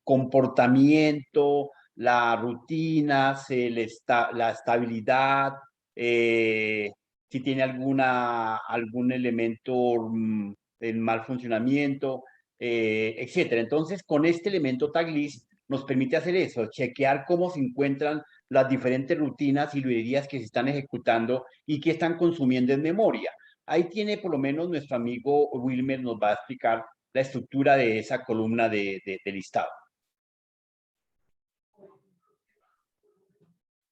Speaker 2: comportamiento, las rutinas, la estabilidad, si tiene algún elemento en mal funcionamiento, etcétera. Entonces, con este elemento tag list nos permite hacer eso, chequear cómo se encuentran las diferentes rutinas y librerías que se están ejecutando y que están consumiendo en memoria. Ahí tiene por lo menos nuestro amigo Wilmer, nos va a explicar la estructura de esa columna de listado.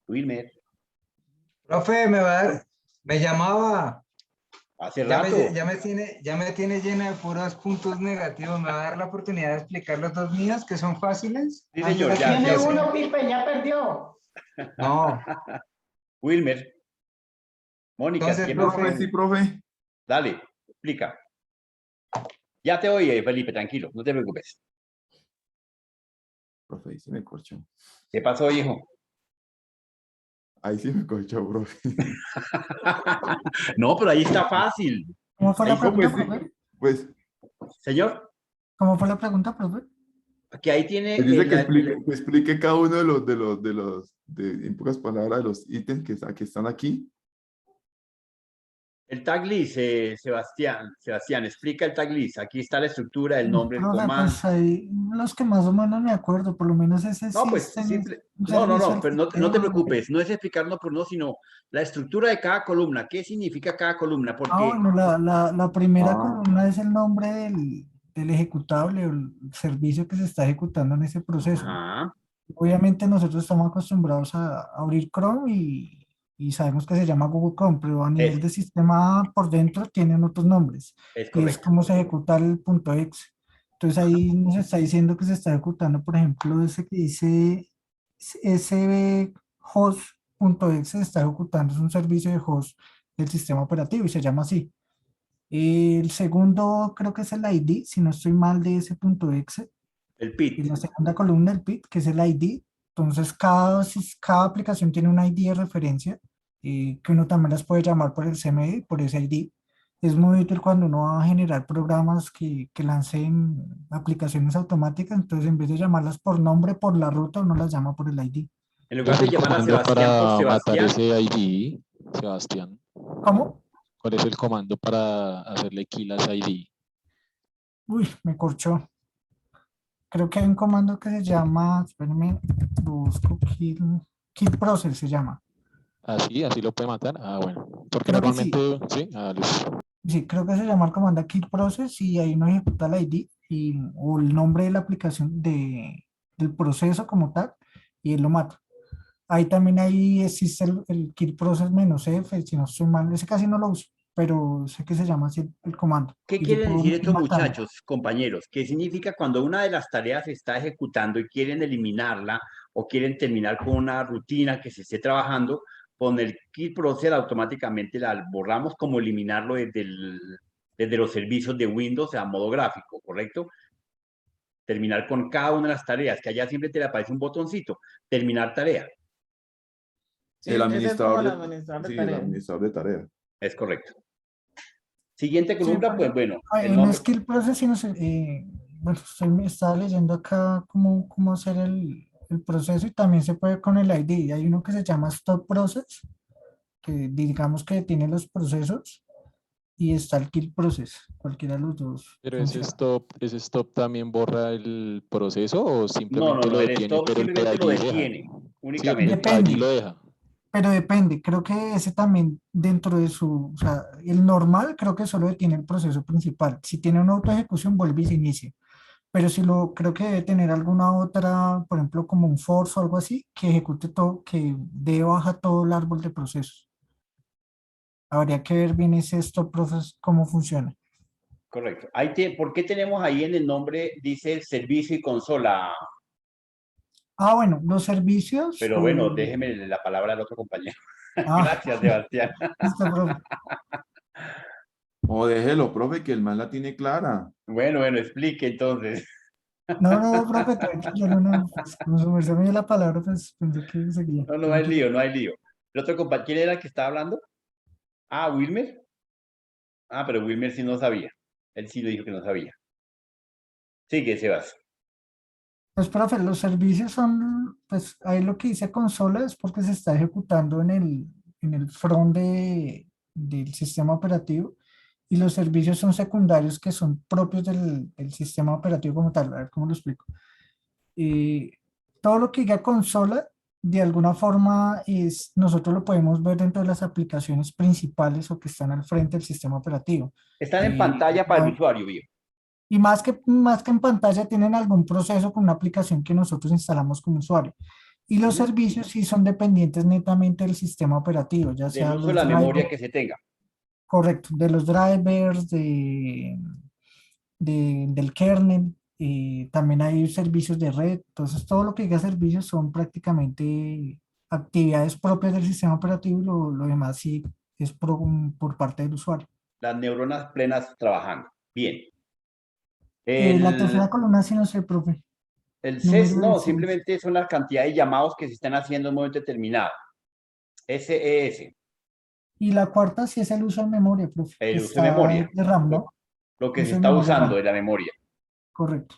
Speaker 2: Wilmer.
Speaker 6: Profe, me llamaba.
Speaker 2: Hace rato.
Speaker 6: Ya me tiene llena de puros puntos negativos. ¿Me va a dar la oportunidad de explicar los dos míos que son fáciles?
Speaker 2: Sí, señor,
Speaker 9: ya. Tiene uno, Pipe, ya perdió.
Speaker 6: No.
Speaker 2: Wilmer. Mónica.
Speaker 6: Entonces,
Speaker 15: profe, sí, profe.
Speaker 2: Dale, explica. Ya te oye, Felipe, tranquilo, no te preocupes.
Speaker 15: Profe, ahí se me corchó.
Speaker 2: ¿Qué pasó, hijo?
Speaker 15: Ahí sí me corchó, profe.
Speaker 2: No, pero ahí está fácil.
Speaker 5: ¿Cómo fue la
Speaker 2: Ahí,
Speaker 5: pregunta,
Speaker 2: pues,
Speaker 5: profe?
Speaker 15: Pues,
Speaker 2: señor.
Speaker 5: ¿Cómo fue la pregunta, profe?
Speaker 2: Que ahí tiene.
Speaker 15: Dice que explique cada uno en pocas palabras, de los ítems que están aquí.
Speaker 2: El tag list, Sebastián, explica el tag list. Aquí está la estructura, el nombre, el
Speaker 5: Profe,
Speaker 2: comando.
Speaker 5: pues hay los que más o menos me acuerdo, por lo menos ese
Speaker 2: No, pues simple. No, pero no te preocupes, no es explicarlo por no, sino la estructura de cada columna. ¿Qué significa cada columna? Porque...
Speaker 5: bueno, la primera columna es el nombre del ejecutable o el servicio que se está ejecutando en ese proceso. Obviamente nosotros estamos acostumbrados a abrir Chrome y sabemos que se llama Google Chrome, pero a nivel de sistema por dentro tienen otros nombres.
Speaker 2: Es
Speaker 5: y es como se ejecuta el .exe. Entonces ahí nos está diciendo que se está ejecutando, por ejemplo, ese que dice sbhost.exe se está ejecutando, es un servicio de host del sistema operativo y se llama así. El segundo creo que es el ID, si no estoy mal, de ese punto .exe.
Speaker 2: El
Speaker 5: Y
Speaker 2: PIT.
Speaker 5: la segunda columna, el PIT, que es el ID. Entonces, cada aplicación tiene un ID de referencia que uno también las puede llamar por el CMD, por ese ID. Es muy útil cuando uno va a generar programas que lancen aplicaciones automáticas. Entonces, en vez de llamarlas por nombre, por la ruta, uno las llama por el ID.
Speaker 2: En lugar de llamar a Sebastián por
Speaker 18: para matar
Speaker 2: Sebastián,
Speaker 18: ese ID, Sebastián?
Speaker 5: ¿Cómo?
Speaker 18: ¿Cuál es el comando para hacerle kill a ese ID?
Speaker 5: Uy, me corchó. Creo que hay un comando que se llama, espérenme, lo busco, kill process se llama.
Speaker 18: ¿Así lo puede matar? Ah, bueno. Porque
Speaker 5: Creo que sí.
Speaker 18: normalmente, sí, listo.
Speaker 5: Sí, creo que se llama el comando kill process y ahí uno ejecuta el ID o el nombre de la aplicación del proceso como tal y él lo mata. Ahí también ahí existe el kill process -F, si no estoy mal, ese casi no lo uso, pero sé que se llama así el comando.
Speaker 2: ¿qué
Speaker 5: Y yo
Speaker 2: quiere
Speaker 5: puedo
Speaker 2: decir
Speaker 5: ir
Speaker 2: esto,
Speaker 5: matando.
Speaker 2: muchachos, compañeros? ¿Qué significa cuando una de las tareas se está ejecutando y quieren eliminarla o quieren terminar con una rutina que se esté trabajando, con el kill process automáticamente la borramos como eliminarlo desde los servicios de Windows a modo gráfico, ¿correcto? Terminar con cada una de las tareas, que allá siempre te le aparece un botoncito, terminar tarea.
Speaker 13: Sí,
Speaker 15: El
Speaker 13: ese es como el
Speaker 15: administrador
Speaker 13: administrador de
Speaker 15: sí, el
Speaker 13: tareas.
Speaker 15: administrador de tareas.
Speaker 2: Es correcto. Siguiente
Speaker 5: Sí,
Speaker 2: columna, pues bueno, el
Speaker 5: en
Speaker 2: nombre.
Speaker 5: skill process, sí, no sé, bueno, estaba leyendo acá cómo hacer el proceso y también se puede con el ID. Hay uno que se llama stop process, que digamos que tiene los procesos y está el kill process, cualquiera de los dos.
Speaker 18: Pero
Speaker 5: funciona.
Speaker 18: ese stop también borra el proceso o
Speaker 2: No,
Speaker 18: simplemente lo
Speaker 2: el
Speaker 18: detiene,
Speaker 2: stop
Speaker 18: pero el
Speaker 2: simplemente lo
Speaker 18: PID deja.
Speaker 2: detiene,
Speaker 18: Sí,
Speaker 2: únicamente.
Speaker 18: el PID lo
Speaker 5: Depende,
Speaker 18: deja.
Speaker 5: pero depende. Creo que ese también dentro de su, o sea, el normal creo que solo detiene el proceso principal. Si tiene una auto ejecución, vuelve y se inicia. Pero si creo que debe tener alguna otra, por ejemplo, como un force o algo así, que ejecute todo, que dé baja todo el árbol de procesos. Habría que ver bien ese stop process, cómo funciona.
Speaker 2: Correcto. ¿Por qué tenemos ahí en el nombre, dice servicio y consola?
Speaker 5: Ah, bueno, los servicios.
Speaker 2: Pero bueno, déjeme la palabra al otro compañero.
Speaker 5: Ah,
Speaker 2: Gracias, Sebastián.
Speaker 5: listo, profe.
Speaker 15: O déjelo, profe, que el man la tiene clara.
Speaker 2: Bueno, explique entonces.
Speaker 5: No, profe, tranquilo, no, pues, como se me dio la palabra, pues pensé que seguía.
Speaker 2: No hay lío, no hay lío. ¿El otro compañero, quién era el que estaba hablando? Ah, Wilmer. Ah, pero Wilmer sí no sabía. Él sí lo dijo que no sabía. Sigue, Sebas.
Speaker 5: Pues, profe, los servicios son, pues ahí lo que dice consola es porque se está ejecutando en el front del sistema operativo y los servicios son secundarios que son propios del sistema operativo como tal. A ver cómo lo explico. Todo lo que diga consola, de alguna forma, nosotros lo podemos ver dentro de las aplicaciones principales o que están al frente del sistema operativo.
Speaker 2: Están en pantalla para el usuario, bien.
Speaker 5: Y más que en pantalla tienen algún proceso con una aplicación que nosotros instalamos como usuario. Y los servicios sí son dependientes netamente del sistema operativo, ya sea
Speaker 2: Del uso de
Speaker 5: los
Speaker 2: la memoria
Speaker 5: drivers,
Speaker 2: que se tenga.
Speaker 5: correcto, de los drivers, del kernel, también hay servicios de red, entonces todo lo que diga servicios son prácticamente actividades propias del sistema operativo y lo demás sí es por parte del usuario.
Speaker 2: Las neuronas plenas trabajando. Bien.
Speaker 5: La tercera columna sí no sé, profe.
Speaker 2: El
Speaker 5: Número
Speaker 2: CES,
Speaker 5: de
Speaker 2: no,
Speaker 5: seis.
Speaker 2: simplemente son la cantidad de llamados que se están haciendo en un momento determinado. SES.
Speaker 5: Y la cuarta sí es el uso de memoria, profe.
Speaker 2: El
Speaker 5: que
Speaker 2: uso de
Speaker 5: está
Speaker 2: memoria.
Speaker 5: de RAM, ¿no?
Speaker 2: Lo que se
Speaker 5: Uso de
Speaker 2: está
Speaker 5: memoria
Speaker 2: usando
Speaker 5: RAM.
Speaker 2: de la memoria.
Speaker 5: Correcto.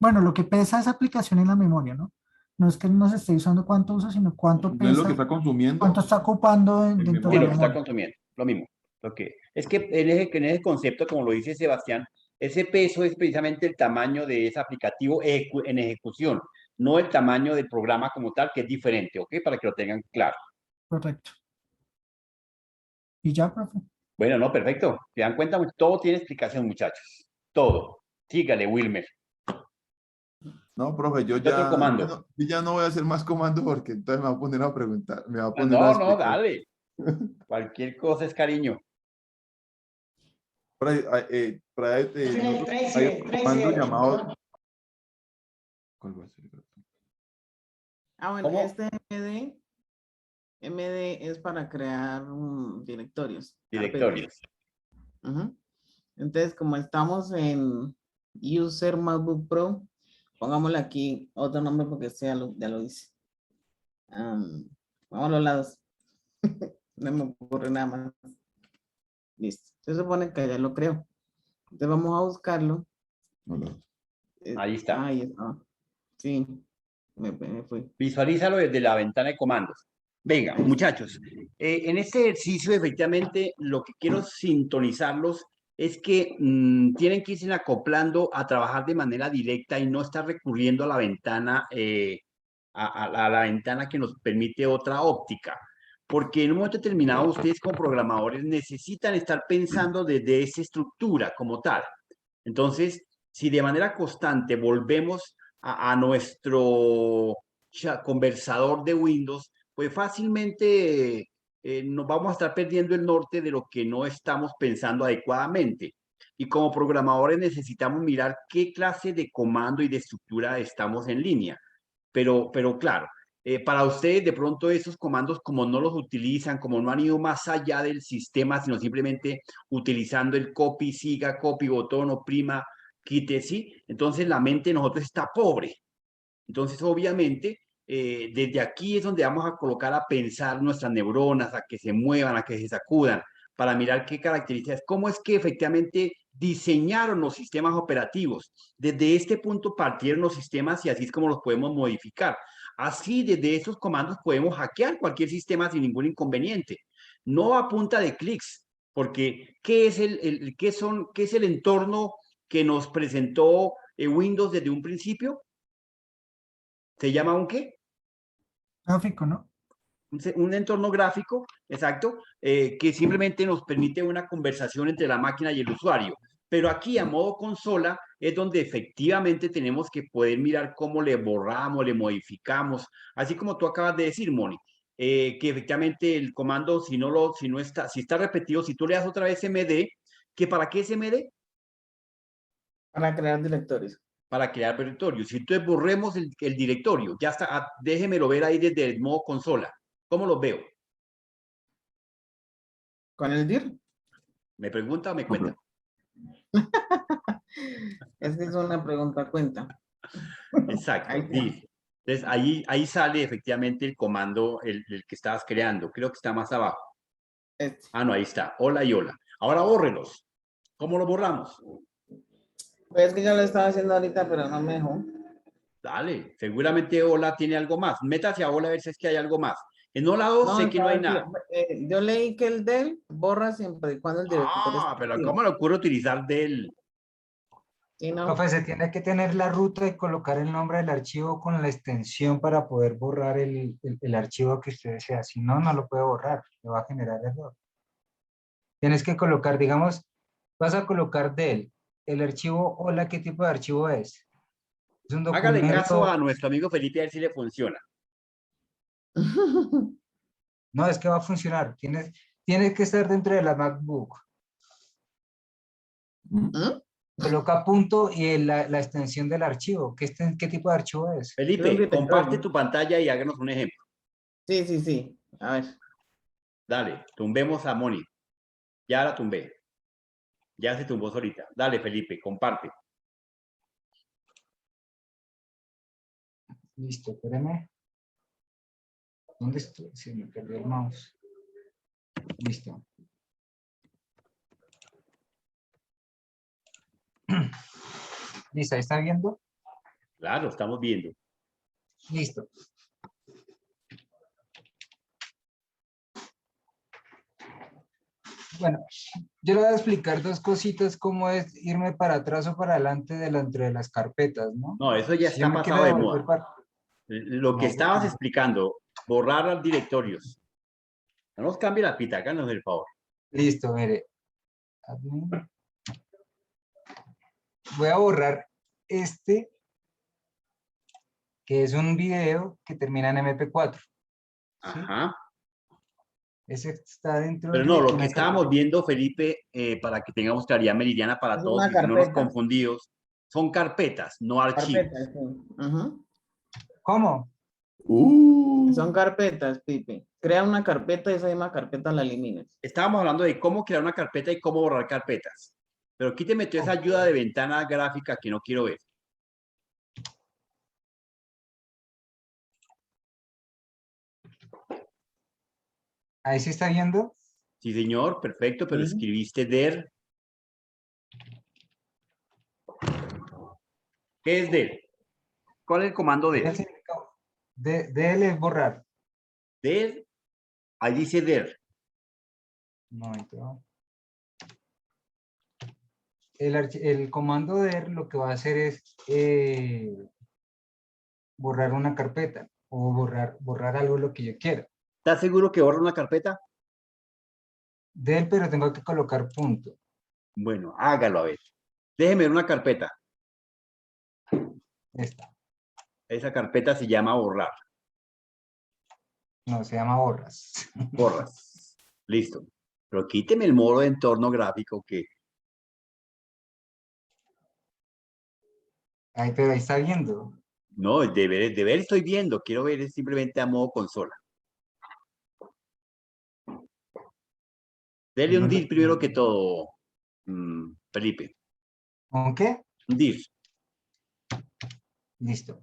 Speaker 5: Bueno, lo que pesa esa aplicación en la memoria, ¿no? No es que no se esté usando cuánto usa, sino cuánto
Speaker 15: ¿No es lo que
Speaker 5: pesa,
Speaker 15: está consumiendo?
Speaker 5: cuánto está ocupando dentro de
Speaker 2: Y
Speaker 5: la
Speaker 2: lo que está
Speaker 5: memoria.
Speaker 2: consumiendo. Lo mismo. Es que en ese concepto, como lo dice Sebastián, ese peso es precisamente el tamaño de ese aplicativo en ejecución, no el tamaño del programa como tal, que es diferente, ¿ok? Para que lo tengan claro.
Speaker 5: Correcto. Y ya, profe.
Speaker 2: Bueno, no, perfecto. ¿Se dan cuenta? Todo tiene explicación, muchachos. Todo. Sígale, Wilmer.
Speaker 15: No, profe, yo ya no voy a hacer más comandos porque entonces me va a poner a preguntar, me va a poner a
Speaker 2: No,
Speaker 15: explicar.
Speaker 2: dale. Cualquier cosa es cariño.
Speaker 15: Hay un comando llamado... ¿Cuál va a ser?
Speaker 13: Ah, bueno,
Speaker 2: ¿Cómo?
Speaker 13: este MD es para crear directorios. carpetas.
Speaker 2: Directorios.
Speaker 13: Ujú. Entonces, como estamos en User MacBook Pro, pongámosle aquí otro nombre porque ya lo hice. Vamos a los lados. No me ocurre nada más. Listo. Se supone que ya lo creo. Entonces vamos a buscarlo.
Speaker 2: Ahí está.
Speaker 13: Ahí está. Sí. Me fui.
Speaker 2: Visualízalo desde la ventana de comandos. Venga, muchachos, en este ejercicio efectivamente lo que quiero sintonizarlos es que tienen que irse acoplando a trabajar de manera directa y no estar recurriendo a la ventana, a la ventana que nos permite otra óptica. Porque en un momento determinado ustedes como programadores necesitan estar pensando desde esa estructura como tal. Entonces, si de manera constante volvemos a nuestro conversador de Windows, pues fácilmente nos vamos a estar perdiendo el norte de lo que no estamos pensando adecuadamente. Y como programadores necesitamos mirar qué clase de comando y de estructura estamos en línea. Pero claro, para ustedes de pronto esos comandos como no los utilizan, como no han ido más allá del sistema, sino simplemente utilizando el copy, siga, copy, botón, oprima, quite, ¿sí? Entonces la mente de nosotros está pobre. Entonces, obviamente, desde aquí es donde vamos a colocar a pensar nuestras neuronas, a que se muevan, a que se sacudan, para mirar qué características, cómo es que efectivamente diseñaron los sistemas operativos. Desde este punto partieron los sistemas y así es como los podemos modificar. Así, desde estos comandos podemos hackear cualquier sistema sin ningún inconveniente. No a punta de clics, porque ¿qué es qué es el entorno que nos presentó Windows desde un principio? ¿Se llama un qué?
Speaker 5: Gráfico, ¿no?
Speaker 2: Un entorno gráfico, exacto, que simplemente nos permite una conversación entre la máquina y el usuario. Pero aquí a modo consola es donde efectivamente tenemos que poder mirar cómo le borramos, le modificamos, así como tú acabas de decir, Moni, que efectivamente el comando, si está repetido, si tú le das otra vez MD, ¿que para qué es MD?
Speaker 13: Para crear directorios.
Speaker 2: Para crear directorios. Si entonces borremos el directorio, ya está, déjemelo ver ahí desde el modo consola. ¿Cómo los veo?
Speaker 13: ¿Con el dir?
Speaker 2: ¿Me pregunta o me cuenta?
Speaker 13: Es que es una pregunta cuenta.
Speaker 2: Exacto. Sí. Entonces ahí sale efectivamente el comando, el que estabas creando. Creo que está más abajo. Ah, no, ahí está. Hola y hola. Ahora bórrelos. ¿Cómo lo borramos?
Speaker 13: Pues es que yo lo estaba haciendo ahorita, pero no me dejó.
Speaker 2: Dale, seguramente hola tiene algo más. Métase a hola a ver si es que hay algo más. En hola 2 sé que no hay nada.
Speaker 13: Yo leí que el del borra siempre y cuando el directorio
Speaker 2: Ah, pero ¿cómo le ocurre utilizar del?
Speaker 13: Sí, no.
Speaker 6: Profe, se tiene que tener la ruta y colocar el nombre del archivo con la extensión para poder borrar el archivo que usted desea. Si no, no lo puede borrar, le va a generar error. Tienes que colocar, digamos, vas a colocar del, el archivo hola, ¿qué tipo de archivo es? Es un
Speaker 2: Hágale caso
Speaker 6: documento.
Speaker 2: a nuestro amigo Felipe a ver si le funciona.
Speaker 6: No, es que va a funcionar. Tiene que estar dentro de la MacBook. Coloca punto y la extensión del archivo. ¿Qué tipo de archivo es?
Speaker 2: Felipe, comparte tu pantalla y háganos un ejemplo.
Speaker 13: Sí. A ver.
Speaker 2: Dale, tumbemos a Moni. Ya la tumbé. Ya se tumbó solita. Dale, Felipe, comparte.
Speaker 6: Listo, espérame. ¿Dónde estoy? Se me perdió el mouse. Listo. Listo, ¿ahí está viendo?
Speaker 2: Claro, estamos viendo.
Speaker 6: Listo. Bueno, yo le voy a explicar dos cositas, cómo es irme para atrás o para adelante dentro de las carpetas, ¿no?
Speaker 2: No, eso ya
Speaker 6: Si yo
Speaker 2: está
Speaker 6: me quiero
Speaker 2: pasado de
Speaker 6: devolver
Speaker 2: moda. Lo que
Speaker 6: No,
Speaker 2: estabas
Speaker 6: porque-
Speaker 2: explicando, borrar los directorios. No nos cambie la pita, háganos el favor.
Speaker 6: Listo, mire. Voy a borrar este, que es un video que termina en MP4. ¿sí?
Speaker 2: Ajá.
Speaker 6: Ese está dentro
Speaker 2: Pero
Speaker 6: de
Speaker 2: no, lo
Speaker 6: una
Speaker 2: que estábamos
Speaker 6: carpeta.
Speaker 2: viendo, Felipe, para que tengamos claridad meridiana para
Speaker 13: Es
Speaker 2: todos
Speaker 13: una
Speaker 2: y que no nos
Speaker 13: carpeta.
Speaker 2: confundidos, son carpetas, no archivos.
Speaker 13: Carpetas, sí. Ujú.
Speaker 6: ¿Cómo?
Speaker 13: Son carpetas, Pipe. Crea una carpeta y esa misma carpeta la eliminas.
Speaker 2: Estábamos hablando de cómo crear una carpeta y cómo borrar carpetas. Pero aquí te metió esa ayuda de ventana gráfica que no quiero ver.
Speaker 6: Ahí se está viendo.
Speaker 2: Sí, señor, perfecto, pero
Speaker 13: Sí.
Speaker 2: escribiste der. ¿Qué es der? ¿Cuál es el comando der?
Speaker 6: DL es borrar.
Speaker 2: Der, ahí dice der.
Speaker 6: Un momento. El comando der lo que va a hacer es borrar una carpeta o borrar algo lo que yo quiera.
Speaker 2: ¿Estás seguro que borra una carpeta?
Speaker 6: Del, pero tengo que colocar punto.
Speaker 2: Bueno, hágalo a ver. Déjeme ver una carpeta.
Speaker 6: Esta.
Speaker 2: Esa carpeta se llama borrar.
Speaker 6: No, se llama borras.
Speaker 2: Borras. Listo. Pero quíteme el modo de entorno gráfico que...
Speaker 6: Ay, pero ahí está viendo.
Speaker 2: No, de ver estoy viendo. Quiero ver es simplemente a modo consola. Dele un dir primero que todo, Felipe.
Speaker 6: ¿Con qué?
Speaker 2: Un dir.
Speaker 6: Listo.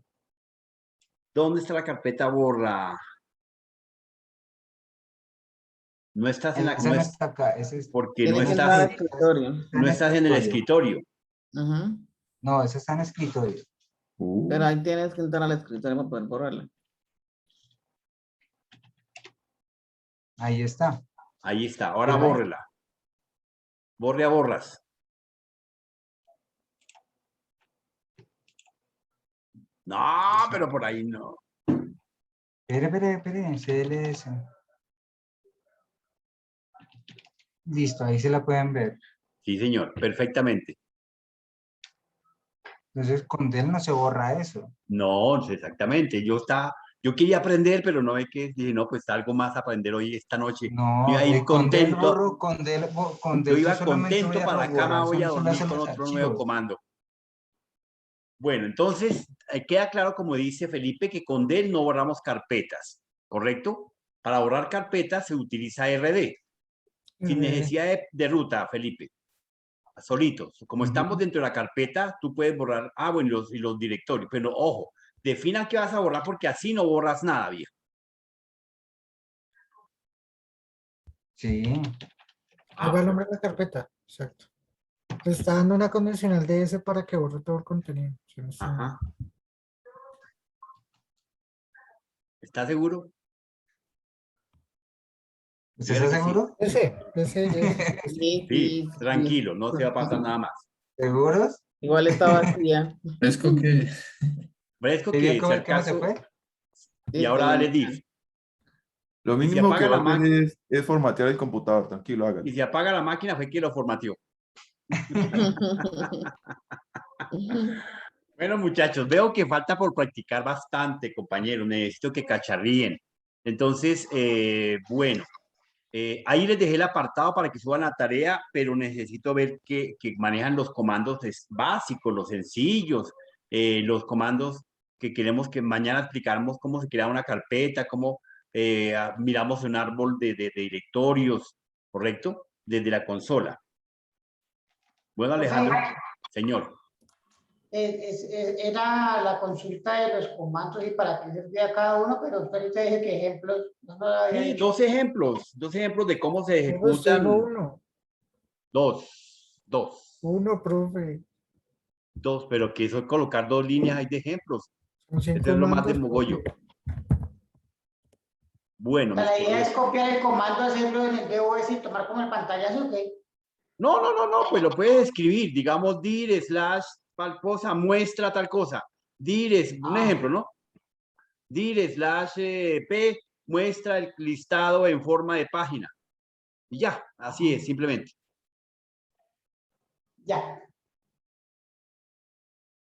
Speaker 2: ¿Dónde está la carpeta borra? No estás en la...
Speaker 6: Esa no está acá. Ese es,
Speaker 2: porque no
Speaker 13: Tienes que
Speaker 2: estás,
Speaker 13: entrar al escritorio.
Speaker 2: no estás en el escritorio.
Speaker 13: Ujú.
Speaker 6: No, ese está en escritorio.
Speaker 13: Pero ahí tienes que entrar al escritorio para poder borrarla.
Speaker 6: Ahí está.
Speaker 2: Ahí está. Ahora
Speaker 6: Pero ahí-
Speaker 2: bórrela. Borre a borras. No, pero por ahí no.
Speaker 6: Espere, CLS. Listo, ahí se la pueden ver.
Speaker 2: Sí, señor, perfectamente.
Speaker 6: Entonces, con del no se borra eso.
Speaker 2: No, exactamente. Yo quería aprender, pero no ve que dije, no, pues algo más a aprender hoy, esta noche.
Speaker 6: No,
Speaker 2: Iba a ir
Speaker 6: con del
Speaker 2: contento.
Speaker 6: borro, con del
Speaker 2: Yo
Speaker 6: yo
Speaker 2: iba
Speaker 6: solamente
Speaker 2: contento
Speaker 6: voy a
Speaker 2: para la cama,
Speaker 6: borrar
Speaker 2: voy a
Speaker 6: solo
Speaker 2: dormir
Speaker 6: los
Speaker 2: con otro nuevo
Speaker 6: archivos.
Speaker 2: comando. Bueno, entonces queda claro, como dice Felipe, que con del no borramos carpetas, ¿correcto? Para borrar carpetas se utiliza RD, sin necesidad de ruta, Felipe. Solitos. Como estamos dentro de la carpeta, tú puedes borrar, bueno, y los directorios, pero ojo, defina qué vas a borrar porque así no borras nada, viejo.
Speaker 6: Sí.
Speaker 5: Ahí va el nombre de la carpeta, exacto. Le está dando una condicional de ese para que borre todo el contenido. Si no estoy mal.
Speaker 2: Ajá. ¿Estás seguro?
Speaker 6: ¿Usted está seguro?
Speaker 2: Sí, tranquilo, no se va a pasar nada más.
Speaker 6: ¿Seguros?
Speaker 13: Igual está vacía.
Speaker 10: Fresco que...
Speaker 2: Fresco
Speaker 6: ¿Qué
Speaker 2: que
Speaker 6: bien,
Speaker 2: si
Speaker 6: cómo se
Speaker 2: acaso...
Speaker 6: fue?
Speaker 2: Y ahora dale dir.
Speaker 15: Lo
Speaker 2: Y se
Speaker 15: mínimo que
Speaker 2: apaga
Speaker 15: va
Speaker 2: la
Speaker 15: a hacer es formatear el computador, tranquilo, hágalo.
Speaker 2: Y si apaga la máquina fue que lo formateó. Bueno, muchachos, veo que falta por practicar bastante, compañeros. Necesito que cacharríen. Entonces, bueno, ahí les dejé el apartado para que suban la tarea, pero necesito ver que manejan los comandos básicos, los sencillos, los comandos que queremos que mañana explicáramos cómo se crea una carpeta, cómo miramos un árbol de directorios, ¿correcto? Desde la consola. Bueno, Alejandro, señor.
Speaker 9: Era la consulta de los comandos y para qué servía cada uno, pero usted dice que ejemplos. No lo había
Speaker 2: Sí,
Speaker 9: hecho.
Speaker 2: dos ejemplos de cómo se
Speaker 5: Pues
Speaker 2: ejecutan.
Speaker 5: tengo uno.
Speaker 2: Dos.
Speaker 5: Uno, profe.
Speaker 2: Dos, pero que eso es colocar dos líneas ahí de ejemplos.
Speaker 5: Son 100
Speaker 2: Eso es lo más de
Speaker 5: comandos,
Speaker 2: mogollo.
Speaker 5: profe.
Speaker 2: Bueno,
Speaker 9: La
Speaker 2: mis
Speaker 9: idea es
Speaker 2: queridos.
Speaker 9: copiar el comando, hacerlo en el DOS y tomar como el pantallazo, ¿ok?
Speaker 2: No, pues lo puedes escribir, digamos, dir slash tal cosa, muestra tal cosa. Dir un ejemplo, ¿no? Dir slash p muestra el listado en forma de página. Y ya, así es, simplemente.
Speaker 9: Ya.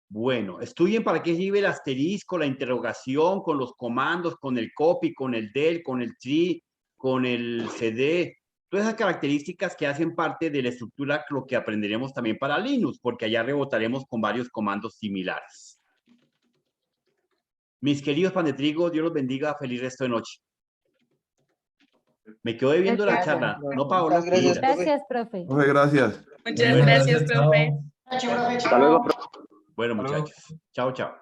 Speaker 2: Bueno, estudien para qué sirve el asterisco, la interrogación, con los comandos, con el copy, con el del, con el tree, con el CD, todas esas características que hacen parte de la estructura, lo que aprenderemos también para Linux, porque allá rebotaremos con varios comandos similares. Mis queridos pan de trigo, Dios los bendiga, feliz resto de noche. Me quedo viendo la charla, ¿no, Paola?
Speaker 12: Gracias,
Speaker 7: Gracias, profe.
Speaker 15: Profe, gracias.
Speaker 1: Muchas gracias, profe.
Speaker 9: Muchas gracias,
Speaker 16: Hasta luego,
Speaker 9: profe.
Speaker 16: profe.
Speaker 2: Bueno, muchachos. Chao, chao.